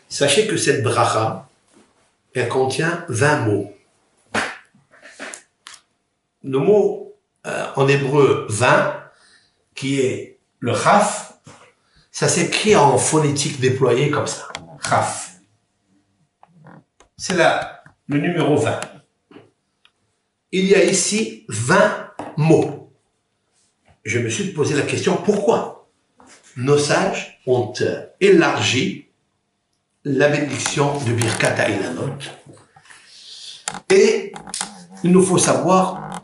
Sachez que cette bracha, elle contient 20 mots. Le mot en hébreu 20, qui est le chaf, Ça s'écrit en phonétique déployée comme ça. Chaf. C'est là le numéro 20. Il y a ici 20 mots. Je me suis posé la question, pourquoi nos sages ont élargi la bénédiction de Birkat Ha'Ilanot. Et il nous faut savoir,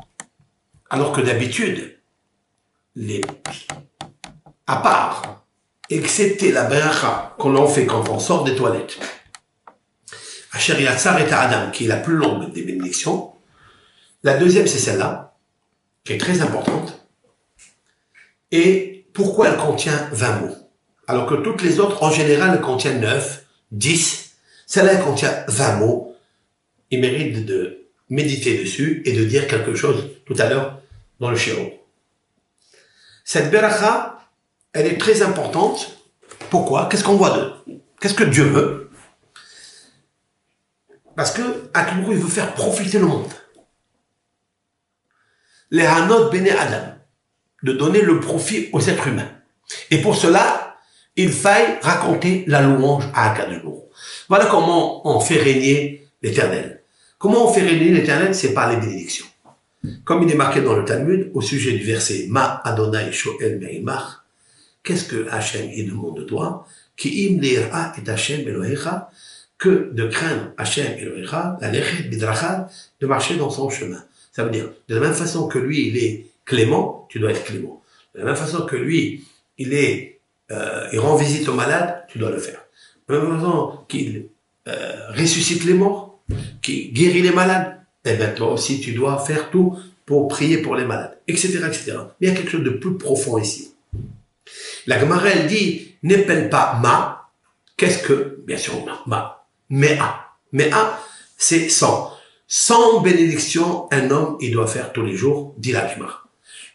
alors que d'habitude, à part, excepté la bracha qu'on en fait quand on sort des toilettes, Asher Yatzar et Adam, qui est la plus longue des bénédictions, la deuxième c'est celle-là, qui est très importante. Et pourquoi elle contient 20 mots? Alors que toutes les autres, en général, elles contiennent 9, 10. Celle-là, elle contient 20 mots. Il mérite de méditer dessus et de dire quelque chose tout à l'heure dans le shiur. Cette beracha, elle est très importante. Pourquoi? Qu'est-ce qu'on voit d'eux? Qu'est-ce que Dieu veut? Parce que Akadosh il veut faire profiter le monde. Les Hanot Bene Adam, de donner le profit aux êtres humains. Et pour cela, il faille raconter la louange à Akadosh. Voilà comment on fait régner l'Éternel. Comment on fait régner l'Éternel? C'est par les bénédictions. Comme il est marqué dans le Talmud, au sujet du verset Ma Adonai Shoel Meimach, qu'est-ce que Hachem il demande de toi? Ki im leira et Hachem Elohecha, que de craindre Hachem Elohecha, la lechet bidracha, de marcher dans son chemin. Ça veut dire, de la même façon que lui, il est clément, tu dois être clément. De la même façon que lui, il rend visite aux malades, tu dois le faire. De la même façon qu'il ressuscite les morts, qu'il guérit les malades, eh bien toi aussi tu dois faire tout pour prier pour les malades, etc., etc. Mais il y a quelque chose de plus profond ici. La Gemara, elle dit, n'épelle pas ma. Qu'est-ce que? Bien sûr, ma. Mea. Mea, c'est 100. 100 bénédictions, un homme, il doit faire tous les jours, dit la Gemara.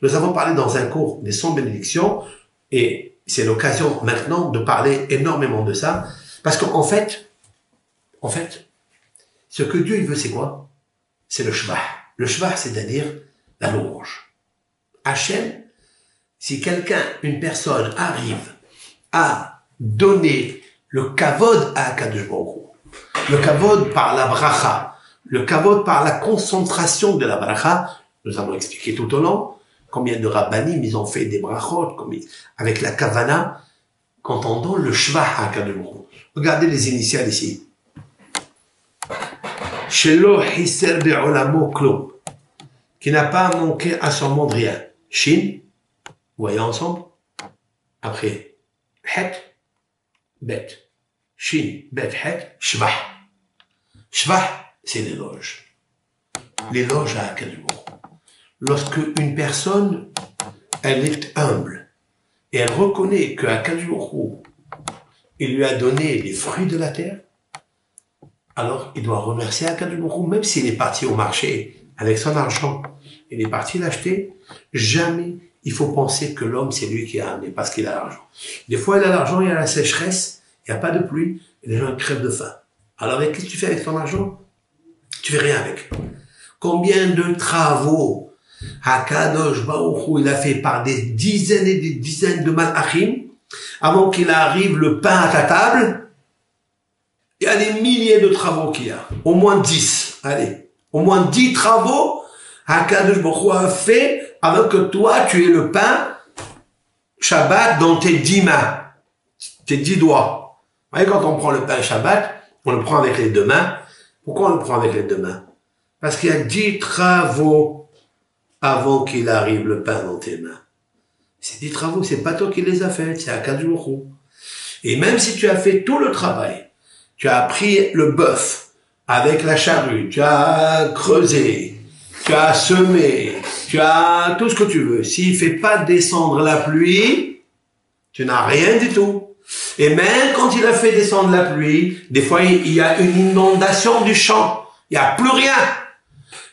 Nous avons parlé dans un cours des 100 bénédictions, et c'est l'occasion maintenant de parler énormément de ça, parce qu'en fait, ce que Dieu il veut, c'est quoi? C'est le shvah. Le shvah, c'est-à-dire la louange. Hachem, si quelqu'un, une personne arrive à donner le kavod à Akadosh Baruch Hu, le kavod par la bracha, le kavod par la concentration de la bracha, nous avons expliqué tout au long combien de rabbanim ils ont fait des brachot avec la kavana, quand on donne le shvah à Akadosh Baruch Hu. Regardez les initiales ici. Shelo Hisser Be'olamo Klum, qui n'a pas manqué à son monde rien. Shin, voyez ensemble. Après, Het, Bet. Shin, Bet, Het, Shvah. Shvah, c'est l'éloge. L'éloge à Akadosh Baruch Hu. Lorsque une personne, elle est humble, et elle reconnaît que Akadosh Baruch Hu, il lui a donné les fruits de la terre, alors il doit remercier Akadosh Baruch Hu, même s'il est parti au marché avec son argent, il est parti l'acheter, jamais il faut penser que l'homme c'est lui qui a amené parce qu'il a l'argent. Des fois il a l'argent, il y a la sécheresse, il n'y a pas de pluie, et les gens crèvent de faim. Alors qu'est-ce que tu fais avec ton argent? Tu fais rien avec. Combien de travaux Akadosh Baruch Hu il a fait par des dizaines et des dizaines de malachim avant qu'il arrive le pain à ta table? Il y a des milliers de travaux qu'il y a. Au moins 10. Allez. Au moins 10 travaux Akadosh Baruch Hu a fait avant que toi, tu aies le pain Shabbat dans tes 10 mains. Tes 10 doigts. Vous voyez, quand on prend le pain Shabbat, on le prend avec les 2 mains. Pourquoi on le prend avec les 2 mains? Parce qu'il y a 10 travaux avant qu'il arrive le pain dans tes mains. Ces 10 travaux, c'est pas toi qui les as faits, c'est Akadosh Baruch Hu. Et même si tu as fait tout le travail, tu as pris le bœuf avec la charrue, tu as creusé, tu as semé, tu as tout ce que tu veux. S'il fait pas descendre la pluie, tu n'as rien du tout. Et même quand il a fait descendre la pluie, des fois il y a une inondation du champ. Il n'y a plus rien.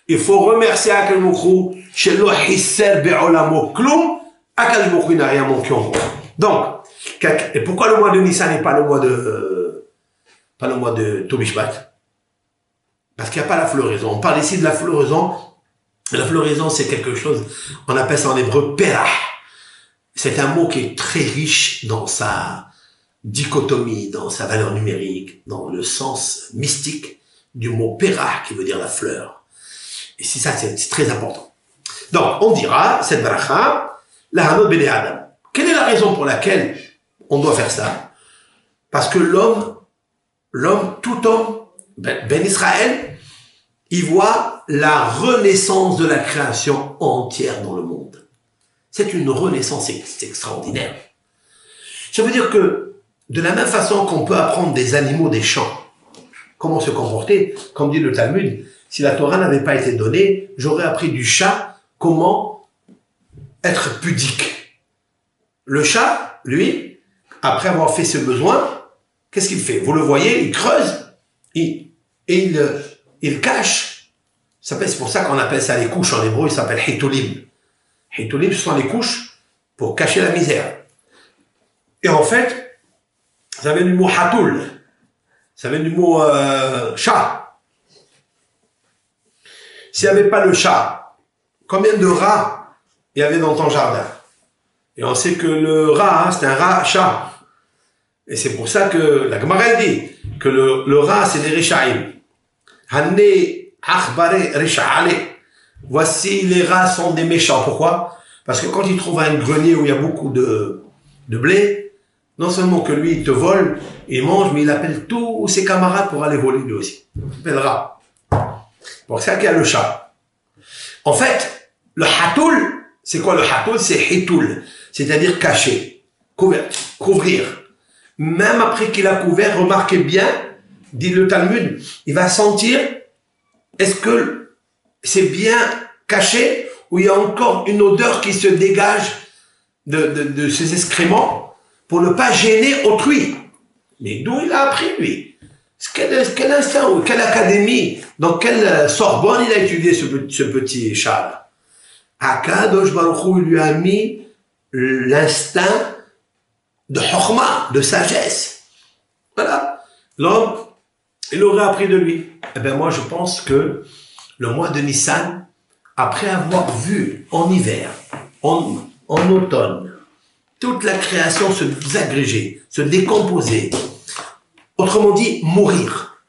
Il faut remercier Akadosh Baruch Hu, Shelo Hisser Be'olamo Klum, Akadosh Baruch Hu n'a rien manqué en gros. Donc, et pourquoi le mois de Nissan n'est pas le mois de Tobi Shvat? Parce qu'il n'y a pas la floraison. On parle ici de la floraison. La floraison, c'est quelque chose, on appelle ça en hébreu Perah. c'est un mot qui est très riche dans sa dichotomie, dans sa valeur numérique, dans le sens mystique du mot Perah, qui veut dire la fleur. Et c'est ça, c'est très important. Donc, on dira, cette bracha, la Hanot Bene Adam. Quelle est la raison pour laquelle on doit faire ça? Parce que l'homme, tout homme, Ben Israël, il voit la renaissance de la création entière dans le monde. C'est une renaissance extraordinaire. Ça veut dire que, de la même façon qu'on peut apprendre des animaux des champs, comment se comporter, comme dit le Talmud, si la Torah n'avait pas été donnée, j'aurais appris du chat comment être pudique. Le chat, lui, après avoir fait ses besoins, qu'est-ce qu'il fait? Vous le voyez, il creuse, il cache. C'est pour ça qu'on appelle ça les couches en hébreu, il s'appelle hitulim. Hitulim, ce sont les couches pour cacher la misère. Et en fait, ça vient du mot hatoul, ça vient du mot chat. S'il n'y avait pas le chat, combien de rats il y avait dans ton jardin? Et on sait que le rat, c'est un rat-chat. Et c'est pour ça que la Gemara dit que le rat, c'est des Rishaïm. Hanne akhbare risha'ale. Voici, les rats sont des méchants. Pourquoi? Parce que quand ils trouvent un grenier où il y a beaucoup de blé, non seulement que lui, il te vole, il mange, mais il appelle tous ses camarades pour aller voler lui aussi. Il s'appelle le rat. Pour ça qu'il y a le chat. En fait, le hatoul, c'est quoi le hatoul? C'est hitoul, c'est-à-dire cacher, couvrir. Même après qu'il a couvert, remarquez bien, dit le Talmud, il va sentir, est-ce que c'est bien caché ou il y a encore une odeur qui se dégage de ses excréments pour ne pas gêner autrui. Mais d'où il a appris, lui? Quel instinct, quelle académie, dans quelle Sorbonne il a étudié ce petit chat? Akadosh Baruch Hu lui a mis l'instinct de Chokhmah, de sagesse. Voilà. L'homme, il aurait appris de lui. Eh bien, moi, je pense que le mois de Nissan, après avoir vu en hiver, en automne, toute la création se désagréger, se décomposer, autrement dit, mourir.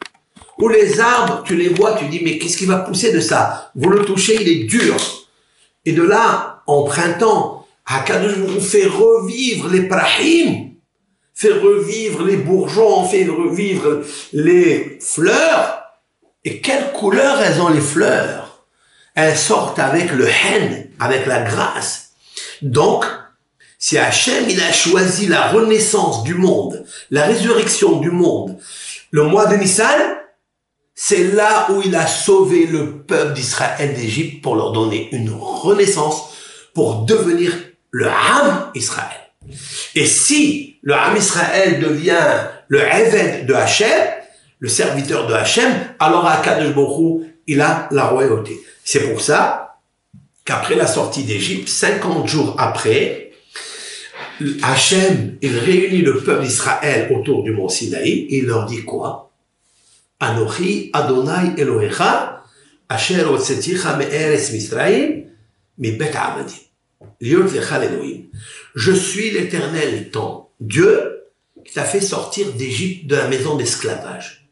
Où les arbres, tu les vois, tu dis, mais qu'est-ce qui va pousser de ça? Vous le touchez, il est dur. Et de là, en printemps, Akadosh vous fait revivre les prahim, fait revivre les bourgeons, fait revivre les fleurs. Et quelle couleur elles ont les fleurs? Elles sortent avec le hen, avec la grâce. Donc, si Hachem, il a choisi la renaissance du monde, la résurrection du monde, le mois de Nissan, c'est là où il a sauvé le peuple d'Israël d'Égypte pour leur donner une renaissance, pour devenir le Ham Israël. Et si le Ham Israël devient le Eved de Hachem, le serviteur de Hachem, alors Akadosh Baruch Hu, il a la royauté. C'est pour ça qu'après la sortie d'Égypte, 50 jours après, Hachem, il réunit le peuple d'Israël autour du mont Sinaï, et il leur dit quoi? Anochi Adonai Elohecha, Asher hotzeticha me'eretz Misraïm, mibet ha'avadim, liot lecha l'Elohim. Je suis l'Éternel, ton Dieu, qui t'a fait sortir d'Égypte, de la maison d'esclavage.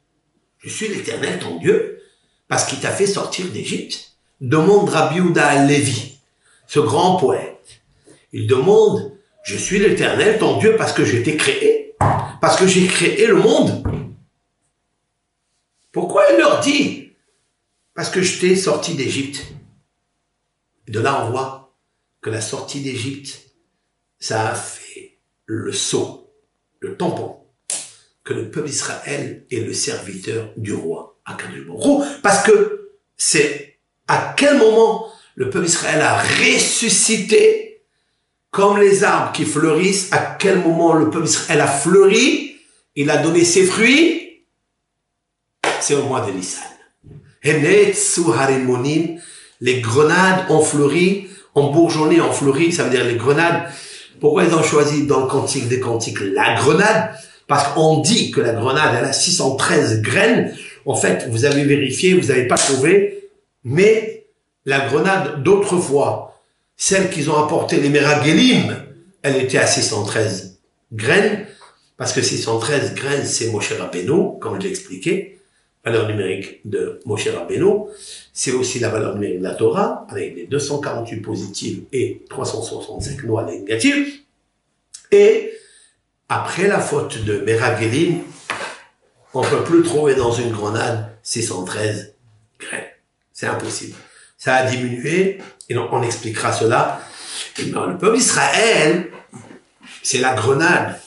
Je suis l'Éternel, ton Dieu, parce qu'il t'a fait sortir d'Égypte. Demande Rabbi Yehuda Lévi, ce grand poète. Il demande, je suis l'Éternel, ton Dieu, parce que je t'ai créé, parce que j'ai créé le monde. Pourquoi il leur dit? Parce que je t'ai sorti d'Égypte. De là, on voit que la sortie d'Égypte, ça a fait le sceau, le tampon, que le peuple d'Israël est le serviteur du roi, Akadosh Baruch Hu, parce que c'est à quel moment le peuple d'Israël a ressuscité comme les arbres qui fleurissent, à quel moment le peuple d'Israël a fleuri, il a donné ses fruits, c'est au mois de Nissan. Les grenades ont fleuri, ont bourgeonné, ont fleuri, ça veut dire les grenades. Pourquoi ils ont choisi dans le Cantique des Cantiques la grenade? Parce qu'on dit que la grenade, elle a 613 graines. En fait, vous avez vérifié, vous n'avez pas trouvé, mais la grenade d'autrefois, celle qu'ils ont apportée, les Meragelim, elle était à 613 graines, parce que 613 graines, c'est Moshe Rabbeinu, comme je l'ai expliqué, valeur numérique de Moshe Rabbeinu. C'est aussi la valeur numérique de la Torah, avec les 248 positives et 365 lois négatives. Et après la faute de Meragelim, on ne peut plus trouver dans une grenade 613 graines. C'est impossible. Ça a diminué, et on expliquera cela. Et dans le peuple d'Israël, c'est la grenade.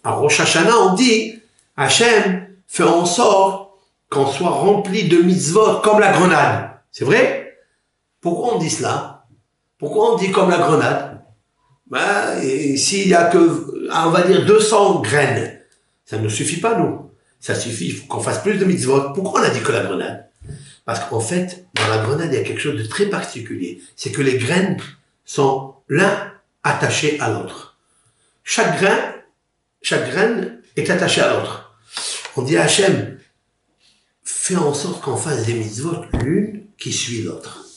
À Rosh Hashanah, on dit, Hachem fait en sorte qu'on soit rempli de mitzvot comme la grenade. C'est vrai? Pourquoi on dit cela? Pourquoi on dit comme la grenade? S'il y a que, on va dire 200 graines, ça ne suffit pas, nous. Ça suffit, il faut qu'on fasse plus de mitzvot. Pourquoi on a dit que la grenade? Parce qu'en fait, dans la grenade, il y a quelque chose de très particulier. C'est que les graines sont l'un attaché à l'autre. Chaque graine est attachée à l'autre. On dit à Hachem, fais en sorte qu'on fasse des mitzvot, l'une qui suit l'autre.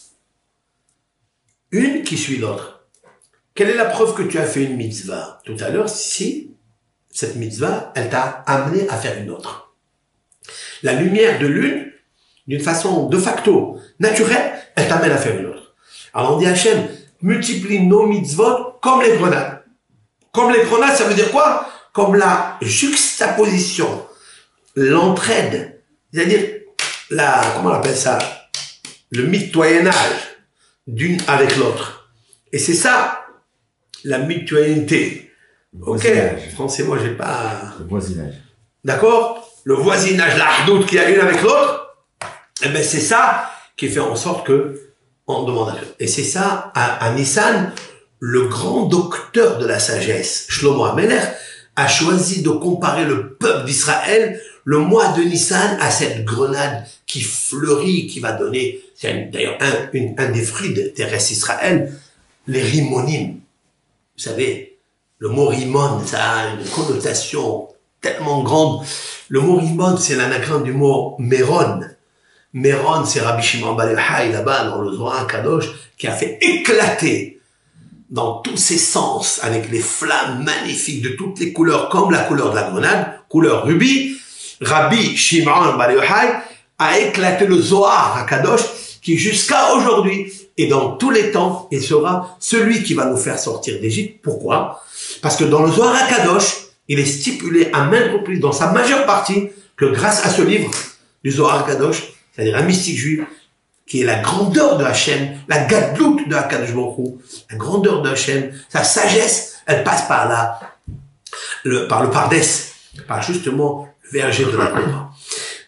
Une qui suit l'autre. Quelle est la preuve que tu as fait une mitzvah? Tout à l'heure, si cette mitzvah, elle t'a amené à faire une autre. La lumière de l'une, d'une façon de facto naturelle, elle t'amène à faire une autre. Alors on dit à Hachem, multiplie nos mitzvot comme les grenades. Comme les grenades, ça veut dire quoi? Comme la juxtaposition, l'entraide, c'est-à-dire comment on appelle ça? Le mitoyennage d'une avec l'autre. Et c'est ça, la mitoyenneté. Ok, français, moi, j'ai pas... Le voisinage. D'accord? Le voisinage, la hardout qu'il y a une avec l'autre, eh ben, c'est ça qui fait en sorte que on demande à Dieu. Et c'est ça, à Nissan, le grand docteur de la sagesse, Shlomo HaMelech, a choisi de comparer le peuple d'Israël, le mois de Nissan, à cette grenade qui fleurit, qui va donner, c'est d'ailleurs un des fruits de terrestre Israël, les rimonim. Vous savez, le mot rimon, ça a une connotation tellement grande. Le mot rimon, c'est l'anagramme du mot méron. Méron, c'est Rabbi Shimon Bar Yochai, là-bas, dans le Zohar Kadosh, qui a fait éclater dans tous ses sens, avec les flammes magnifiques de toutes les couleurs, comme la couleur de la grenade, couleur rubis. Rabbi Shimon Bar Yochai a éclaté le Zohar HaKadosh, qui jusqu'à aujourd'hui, et dans tous les temps, il sera celui qui va nous faire sortir d'Égypte. Pourquoi? Parce que dans le Zohar HaKadosh, il est stipulé à maintes reprises, dans sa majeure partie, que grâce à ce livre du Zohar HaKadosh, c'est-à-dire un mystique juif, qui est la grandeur de Hachem, la gadlout de HaKadosh Baruch Hu, la grandeur de Hachem, sa sagesse, elle passe par là, par le Pardès, par justement le verger de la Torah.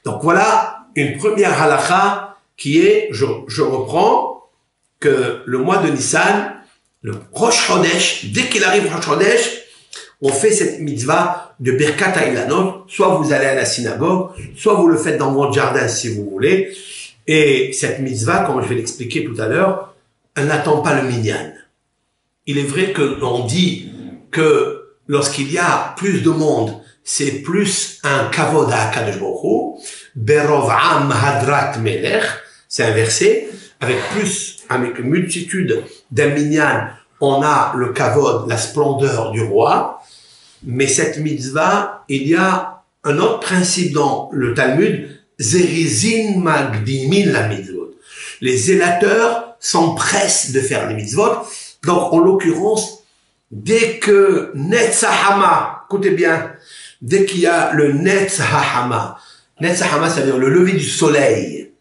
Donc voilà une première halakha qui est, je reprends, que le mois de Nissan, le Rosh Chodesh, dès qu'il arrive Rosh Chodesh, on fait cette mitzvah de Birkat HaIlanot, soit vous allez à la synagogue, soit vous le faites dans votre jardin si vous voulez. Et cette mitzvah, comme je vais l'expliquer tout à l'heure, elle n'attend pas le minyan. Il est vrai que l'on dit que lorsqu'il y a plus de monde, c'est plus un kavod à HaKadosh Baruch Hu, Berov Am Hadrat Melech, c'est un verset, avec une multitude d'un minyan, on a le kavod, la splendeur du roi. Mais cette mitzvah, il y a un autre principe dans le Talmud, Zerizin Magdimin la mitzvot. Les zélateurs s'empressent de faire les mitzvot. Donc, en l'occurrence, dès que Netzahama, écoutez bien, dès qu'il y a le Netzahama, Netzahama, c'est-à-dire le lever du soleil.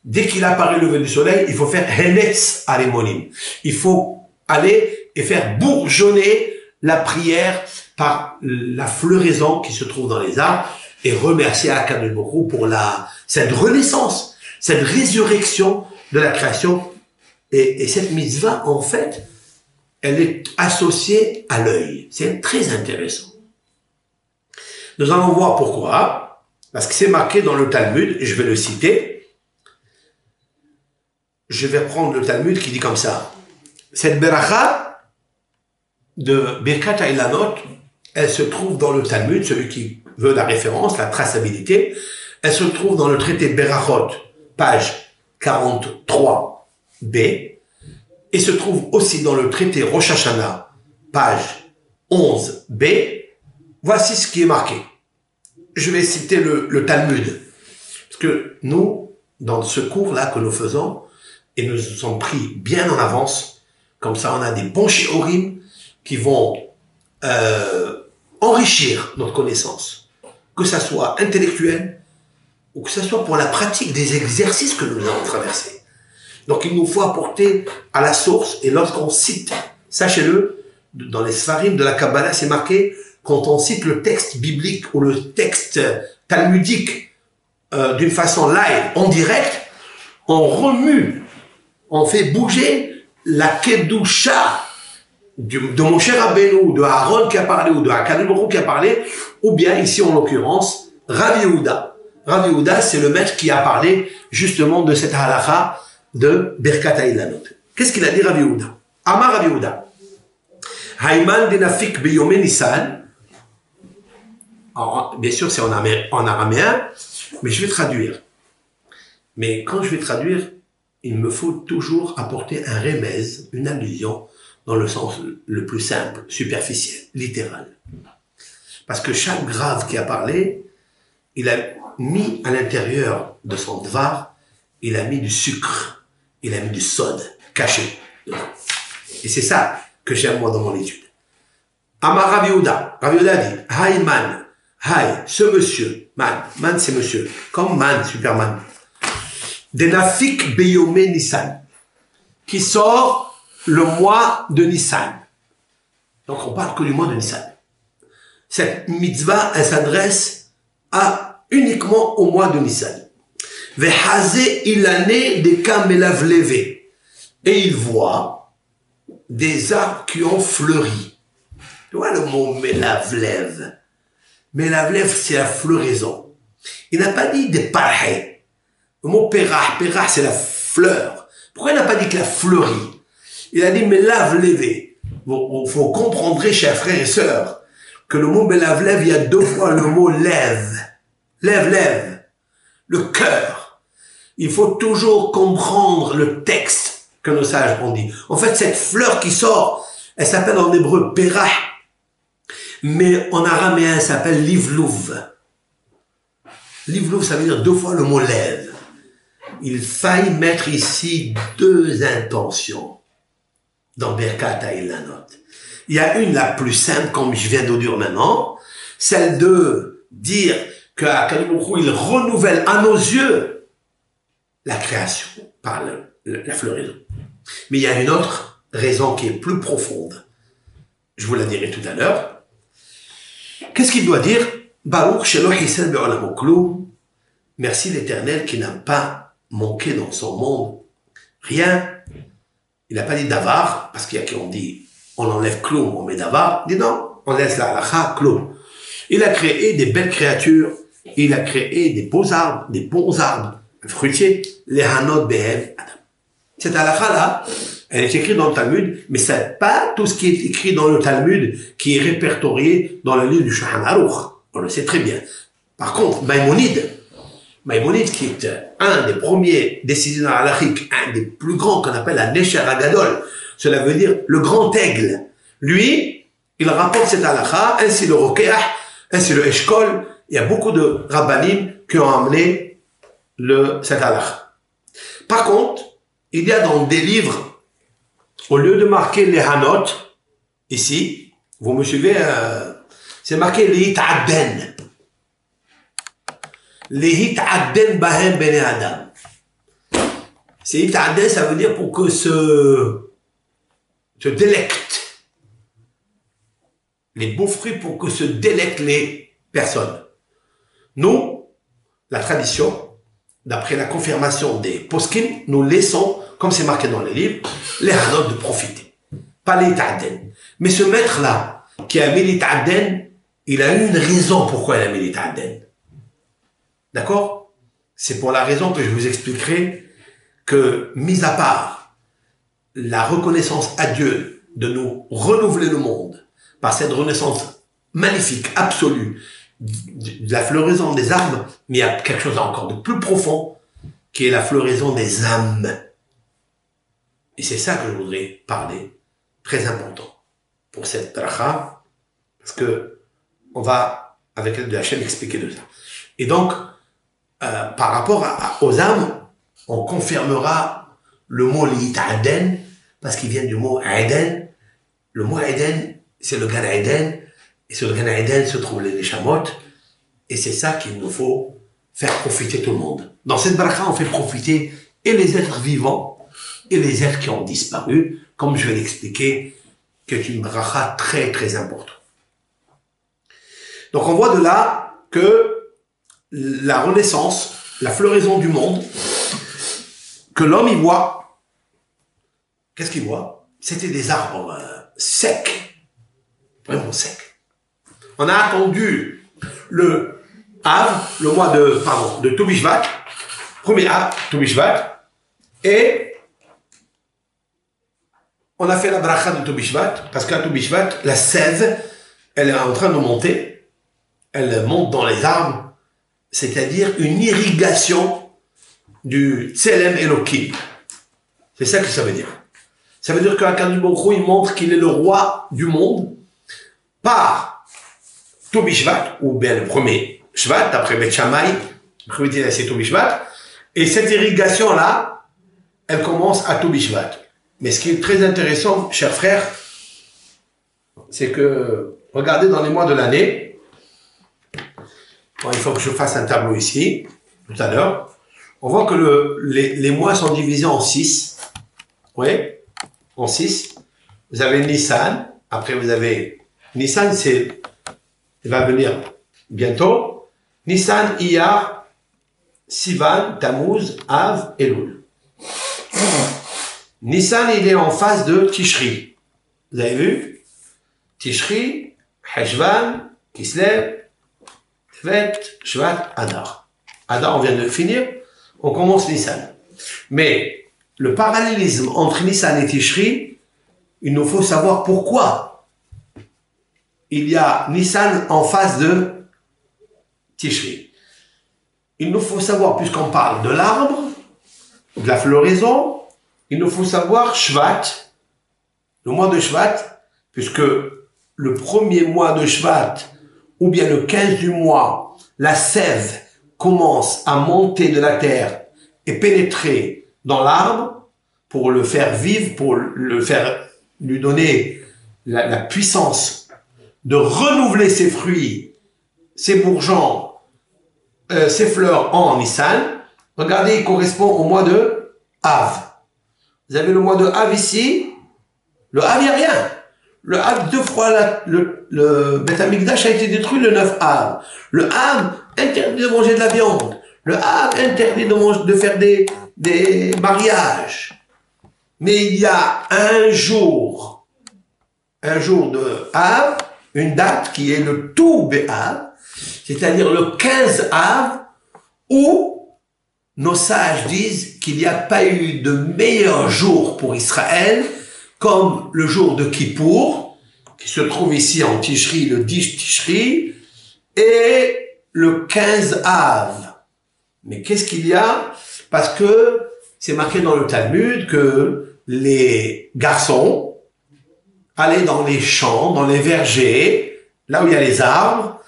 Dès qu'il apparaît le lever du soleil, il faut faire Henetz Aremonim. Il faut aller et faire bourgeonner la prière par la floraison qui se trouve dans les arbres et remercier HaKadosh Baruch Hu pour cette renaissance, cette résurrection de la création. Et cette mitzvah, en fait, elle est associée à l'œil. C'est très intéressant. Nous allons voir pourquoi. Parce que c'est marqué dans le Talmud, et je vais le citer. Je vais prendre le Talmud qui dit comme ça. Cette beracha de Birkat HaIlanot, elle se trouve dans le Talmud, celui qui veut la référence, la traçabilité. Elle se trouve dans le traité Berachot, page 43b, et se trouve aussi dans le traité Rosh Hashanah, page 11b, voici ce qui est marqué. Je vais citer le Talmud. Parce que nous, dans ce cours-là que nous faisons, et nous nous sommes pris bien en avance, comme ça on a des bons shiurim qui vont enrichir notre connaissance, que ça soit intellectuel ou que ça soit pour la pratique des exercices que nous avons traversés. Donc il nous faut apporter à la source, et lorsqu'on cite, sachez-le, dans les Sfarim de la Kabbalah, c'est marqué, quand on cite le texte biblique ou le texte talmudique d'une façon live, en direct, on remue, on fait bouger la Kedusha de mon cher Rabbeinu, de Aaron qui a parlé, ou de Akadosh Baruch Hu qui a parlé, ou bien ici en l'occurrence, Rav Yehuda. Rav Yehuda, c'est le maître qui a parlé justement de cette halakha de Birkat HaIlanot. Qu'est-ce qu'il a dit Rav Yehuda? Amar Rav Yehuda. Hayman denafik beyome Nissan. Bien sûr, c'est en araméen, mais je vais traduire. Mais quand je vais traduire, il me faut toujours apporter un remèze, une allusion, dans le sens le plus simple, superficiel, littéral. Parce que chaque grave qui a parlé, il a mis à l'intérieur de son dvar, il a mis du sucre, il a mis du sod, caché. Et c'est ça que j'aime moi dans mon étude. Amar Rav Yehuda dit, Hay man, Hay, ce monsieur, man c'est monsieur, comme man, Superman, Denafik Beyome Nissan, qui sort le mois de Nissan. Donc on parle que du mois de Nissan. Cette mitzvah, elle s'adresse uniquement au mois de Nissan. Vehaze ilane de kamelav levé. Et il voit des arbres qui ont fleuri. Tu vois le mot melavlev. Melavlev, c'est la floraison. Il n'a pas dit des parhais. Le mot perah, c'est la fleur. Pourquoi il n'a pas dit que la fleurie? Il a dit melavlevé. Vous comprendrez, chers frères et sœurs, que le mot melavlev, il y a deux fois le mot lève. Lève. Le cœur. Il faut toujours comprendre le texte que nos sages ont dit. En fait, cette fleur qui sort, elle s'appelle en hébreu perah. Mais en araméen, elle s'appelle livlouv. Livlouv, ça veut dire deux fois le mot lève. Il faille mettre ici deux intentions dans Birkat HaIlanot. Il y a une, la plus simple, comme je viens de dire maintenant, celle de dire que Akadosh Baruch Hu, il renouvelle à nos yeux la création par la floraison. Mais il y a une autre raison qui est plus profonde. Je vous la dirai tout à l'heure. Qu'est-ce qu'il doit dire? Baruch shelo hisel be'olamo klum. Merci l'Éternel qui n'a pas manqué dans son monde rien. Il n'a pas dit davar, parce qu'il y a qui ont dit on enlève klum, on met davar. Il dit non, on laisse la halakha klum. Il a créé des belles créatures, il a créé des beaux arbres, des bons arbres fruitiers, les hanot behem adam. Cette halakha-là, elle est écrite dans le Talmud, mais c'est pas tout ce qui est écrit dans le Talmud qui est répertorié dans le livre du Shulchan Aruch. On le sait très bien. Par contre, Maïmonide, qui est un des premiers décisionnaires halachiques, un des plus grands qu'on appelle la Nesher Agadol, cela veut dire le grand aigle. Lui, il rapporte cette halakha, ainsi le Rokeach, ainsi le Eshkol. Il y a beaucoup de rabbanim qui ont amené cette halakha. Par contre, il y a dans des livres, au lieu de marquer les Hanot, ici, vous me suivez, c'est marqué les Hit'adden. Les Hit'adden bahem bene Adam. C'est Hit'adden, ça veut dire pour que se délectent. Les beaux fruits pour que se délectent les personnes. Nous, la tradition, d'après la confirmation des poskim, nous laissons, comme c'est marqué dans les livres, les hanot de profiter. Pas les ta'adden. Mais ce maître-là, qui a mis les ta'adden, il a eu une raison pourquoi il a mis les ta'adden. D'accord? C'est pour la raison que je vous expliquerai que, mis à part la reconnaissance à Dieu de nous renouveler le monde par cette renaissance magnifique, absolue, de la floraison des arbres, mais il y a quelque chose encore de plus profond, qui est la floraison des âmes. Et c'est ça que je voudrais parler, très important. pour cette bracha, parce que on va, avec l'aide de Hachem, expliquer de ça. Et donc, par rapport aux âmes, on confirmera le mot l'Itaden, parce qu'il vient du mot Aden. Le mot Aden, c'est le Gan Eden, et sur le Gan Eden se trouvent les Neshamot, et c'est ça qu'il nous faut faire profiter tout le monde. Dans cette bracha, on fait profiter et les êtres vivants, et les êtres qui ont disparu, comme je vais l'expliquer, qui est une bracha très très importante. Donc on voit de là que la renaissance, la floraison du monde, que l'homme y voit, qu'est-ce qu'il voit? C'était des arbres secs, vraiment secs. On a attendu le Av, le mois de Toubishvat, premier Av, Toubishvat, et on a fait la bracha de Toubishvat, parce qu'à Toubishvat, la sève, elle est en train de monter, elle monte dans les arbres, c'est-à-dire une irrigation du Tselem Elohim. C'est ça que ça veut dire. Ça veut dire qu'Akadosh Baruch Hu, il montre qu'il est le roi du monde par Toubishvat, ou bien le premier Shvat, après Beth Shammai, c'est Toubishvat, et cette irrigation-là, elle commence à Toubishvat. Mais ce qui est très intéressant, chers frères, c'est que, regardez dans les mois de l'année, bon, il faut que je fasse un tableau ici, tout à l'heure, on voit que les mois sont divisés en 6, oui, en 6. Vous avez Nissan, après vous avez, Nissan il va venir bientôt, Nissan, Iyar, Sivan, Tammuz, Av, Elul. Nissan, il est en face de Tishri. Vous avez vu? Tishri, Heshvan, Kislev, Tevet, Shvat, Adar. Adar, on vient de finir. On commence Nissan. Mais le parallélisme entre Nissan et Tishri, il nous faut savoir pourquoi il y a Nissan en face de Tishri. Il nous faut savoir, puisqu'on parle de l'arbre, de la floraison, il nous faut savoir Shvat, le mois de Shvat, puisque le premier mois de Shvat, ou bien le 15 du mois, la sève commence à monter de la terre et pénétrer dans l'arbre pour le faire vivre, pour lui donner la puissance de renouveler ses fruits, ses bourgeons, ses fleurs en Nissan. Regardez, il correspond au mois de Av. Vous avez le mois de Av ici. Le Av, il n'y a rien. Le Av, 2 fois, le Beth Amikdash a été détruit le 9 Av. Le Av, interdit de manger de la viande. Le Av, interdit de faire des mariages. Mais il y a un jour de Av, une date qui est le Tou B'Av, c'est-à-dire le 15 Av, où nos sages disent qu'il n'y a pas eu de meilleur jour pour Israël comme le jour de Kippour, qui se trouve ici en Tishri, le 10 Tishri, et le 15 Av. Mais qu'est-ce qu'il y a? Parce que c'est marqué dans le Talmud que les garçons allaient dans les champs, dans les vergers, là où il y a les arbres,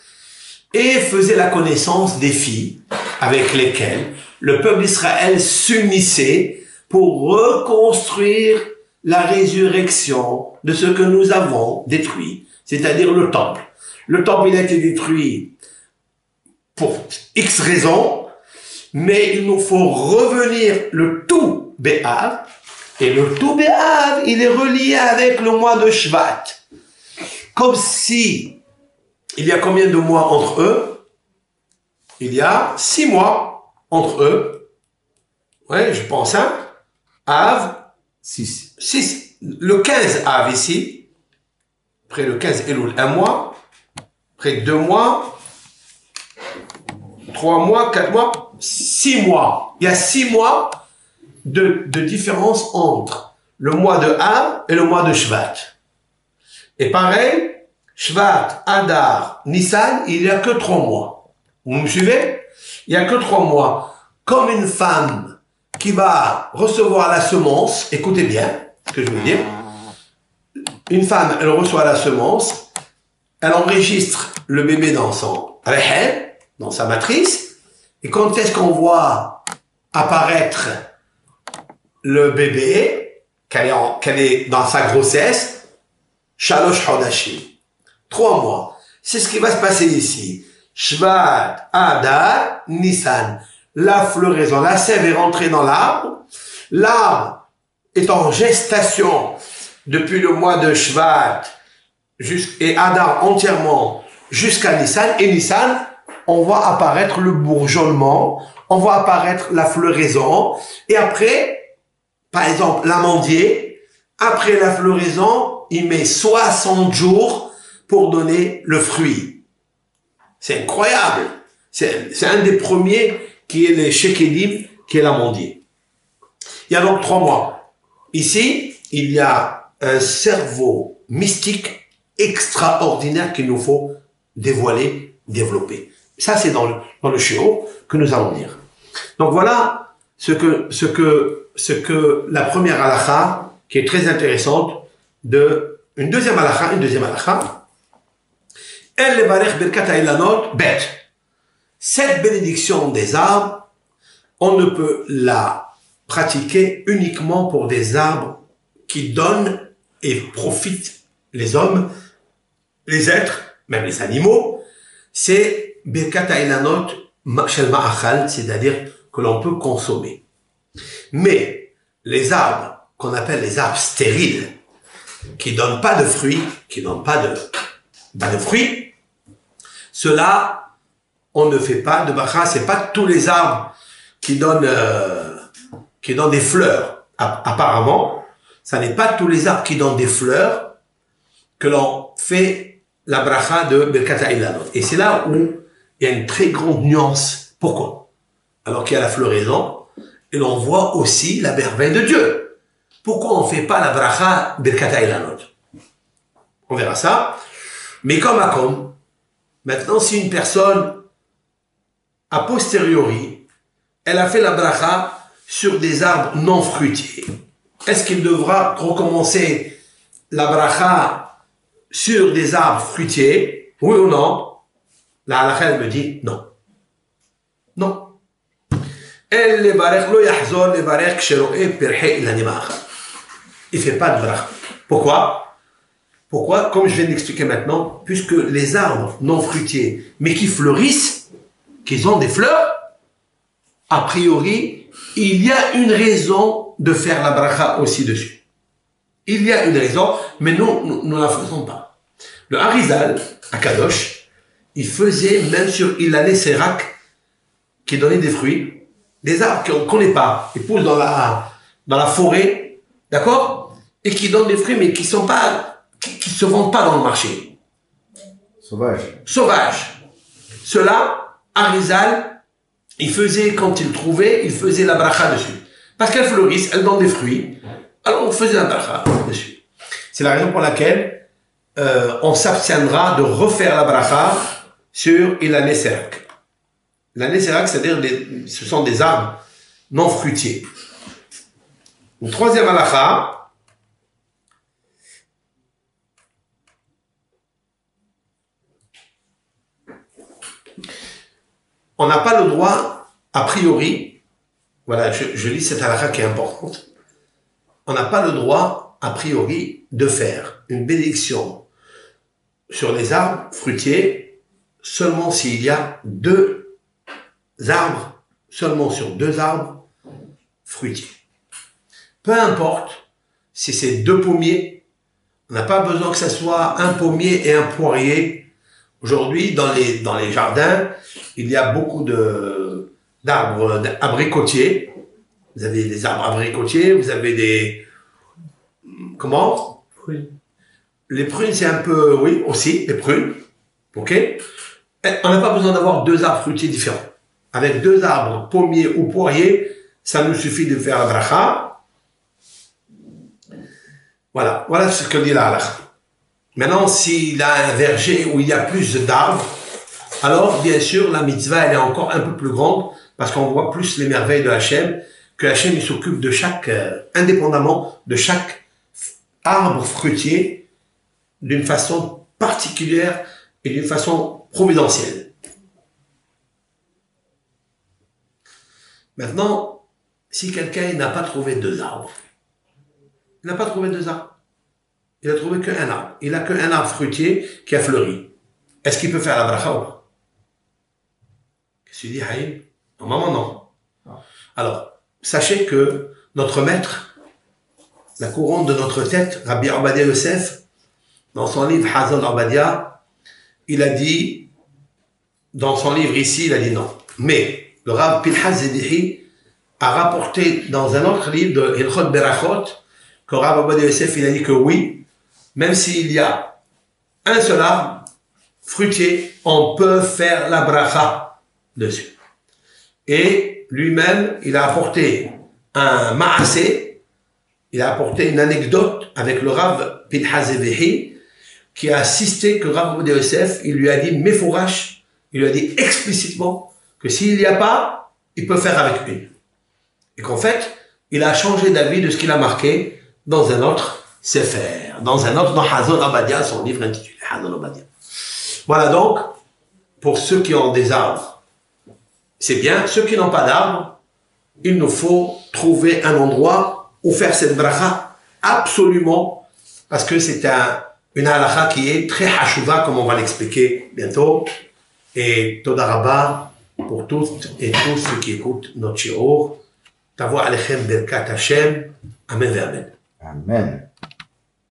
et faisaient la connaissance des filles avec lesquelles le peuple d'Israël s'unissait pour reconstruire la résurrection de ce que nous avons détruit, c'est-à-dire le temple. Le temple, il a été détruit pour X raisons, mais il nous faut revenir le tout Bé'av, et le tout Bé'av, il est relié avec le mois de Shvat. Comme si, il y a combien de mois entre eux? Il y a 6 mois entre eux. Ouais, je pense, hein. Av, 6. Le 15 Av ici. Après le 15 Elul, 1 mois. Après 2 mois. 3 mois, 4 mois. 6 mois. Il y a 6 mois de différence entre le mois de Av et le mois de Shvat. Et pareil, Shvat, Adar, Nissan, il n'y a que 3 mois. Vous me suivez? Il n'y a que 3 mois. Comme une femme qui va recevoir la semence, écoutez bien ce que je veux dire, une femme, elle reçoit la semence, elle enregistre le bébé dans son rahim, dans sa matrice, et quand est-ce qu'on voit apparaître le bébé, qu'elle est dans sa grossesse, Shalosh Hodashim, 3 mois. C'est ce qui va se passer ici. Shvat, Adar, Nissan. La floraison, la sève est rentrée dans l'arbre. L'arbre est en gestation depuis le mois de Shvat et Adar entièrement jusqu'à Nissan. Et Nissan, on voit apparaître le bourgeonnement, on voit apparaître la floraison. Et après, par exemple, l'amandier, après la floraison, il met 60 jours pour donner le fruit. C'est incroyable. C'est un des premiers qui est les shekelim, qui est l'amandier. Il y a donc 3 mois. Ici, il y a un cerveau mystique extraordinaire qu'il nous faut dévoiler, développer. Ça, c'est dans le shiur que nous allons dire. Donc voilà ce que la première halakha, qui est très intéressante, une deuxième halakha. Elle le barech birkat ha'ilanot bet. Cette bénédiction des arbres, on ne peut la pratiquer uniquement pour des arbres qui donnent et profitent les hommes, les êtres, même les animaux. C'est birkat ha'ilanot shel ma'achal, c'est-à-dire que l'on peut consommer. Mais les arbres qu'on appelle les arbres stériles, qui donnent pas de fruits, qui donnent pas de fruits, cela, on ne fait pas de bracha. C'est pas tous les arbres qui donnent des fleurs. Apparemment, ça n'est pas tous les arbres qui donnent des fleurs que l'on fait la bracha de Birkat ha'ilanot. Et c'est là où il y a une très grande nuance. Pourquoi? Alors qu'il y a la floraison, et l'on voit aussi la merveille de Dieu. Pourquoi on ne fait pas la bracha Birkat ha'ilanot? On verra ça. Mais comme à comme, maintenant, si une personne, a posteriori, elle a fait la bracha sur des arbres non fruitiers, est-ce qu'il devra recommencer la bracha sur des arbres fruitiers? Oui ou non? La halakha, elle me dit non. Non. Il ne fait pas de bracha. Pourquoi? Pourquoi? Comme je viens d'expliquer maintenant, puisque les arbres non fruitiers, mais qui fleurissent, qu'ils ont des fleurs, a priori, il y a une raison de faire la bracha aussi dessus. Il y a une raison, mais nous ne la faisons pas. Le Harizal, à Kadosh, il faisait même sur Ilané Sérac, qui donnait des fruits, des arbres qu'on ne connaît pas, ils poussent dans la forêt, d'accord? Et qui donnent des fruits, mais qui se vendent pas dans le marché. Sauvage. Cela, Harizal, il faisait, quand il trouvait, il faisait la bracha dessus. Parce qu'elles fleurissent, elles donnent des fruits. Alors on faisait la bracha dessus. C'est la raison pour laquelle on s'abstiendra de refaire la bracha sur Ilané Sérac. Ilané Sérac, c'est-à-dire ce sont des arbres non fruitiers. Une troisième halakha. On n'a pas le droit, a priori, voilà, je lis cette halakha qui est importante, on n'a pas le droit, a priori, de faire une bénédiction sur les arbres fruitiers seulement s'il y a 2 arbres, seulement sur 2 arbres fruitiers. Peu importe si c'est 2 pommiers, on n'a pas besoin que ce soit un pommier et un poirier. Aujourd'hui, dans les jardins, il y a beaucoup d'arbres abricotiers. Vous avez des arbres abricotiers, vous avez des... Comment? Prunes. Les prunes, c'est un peu... Oui, aussi, les prunes. OK? On n'a pas besoin d'avoir 2 arbres fruitiers différents. Avec 2 arbres, pommiers ou poiriers, ça nous suffit de faire la bracha. Voilà ce que dit la halakha. Maintenant, s'il a un verger où il y a plus d'arbres, alors, bien sûr, la mitzvah, elle est encore un peu plus grande, parce qu'on voit plus les merveilles de Hachem, que Hachem, il s'occupe de chaque, indépendamment de chaque arbre fruitier d'une façon particulière et d'une façon providentielle. Maintenant, si quelqu'un n'a pas trouvé 2 arbres, il n'a pas trouvé 2 arbres, il a trouvé qu'un arbre, il a qu'un arbre fruitier qui a fleuri, est-ce qu'il peut faire la bracha ou pas? Qu'est-ce que tu dis, Haïm? Normalement, non. Alors, sachez que notre maître, la couronne de notre tête, Rabbi Obadia Yosef, dans son livre Hazon Obadia, il a dit, dans son livre ici, il a dit non. Mais le Rav Pinhas Zebihi a rapporté dans un autre livre de Hilchot Berachot que Rav Obadia Yosef, il a dit que oui, même s'il y a un seul arbre fruitier, on peut faire la bracha dessus. Et lui-même, il a apporté un ma'aseh, il a apporté une anecdote avec le Rav Pinhas Zebihi, qui a assisté que Rav Obadia Yosef, il lui a dit mefourash, il lui a dit explicitement que s'il n'y a pas, il peut faire avec une. Et qu'en fait, il a changé d'avis de ce qu'il a marqué dans un autre Sefer, dans un autre, dans Hazon Obadia, son livre intitulé Hazon Obadia. Voilà donc, pour ceux qui ont des arbres, c'est bien. Ceux qui n'ont pas d'arbres, il nous faut trouver un endroit où faire cette bracha absolument, parce que c'est une halakha qui est très hashuva, comme on va l'expliquer bientôt. Et Toda Rabba pour toutes et tous ceux qui écoutent notre shiur. Tavo alechem berkat Hashem. Amen ve amen. Amen.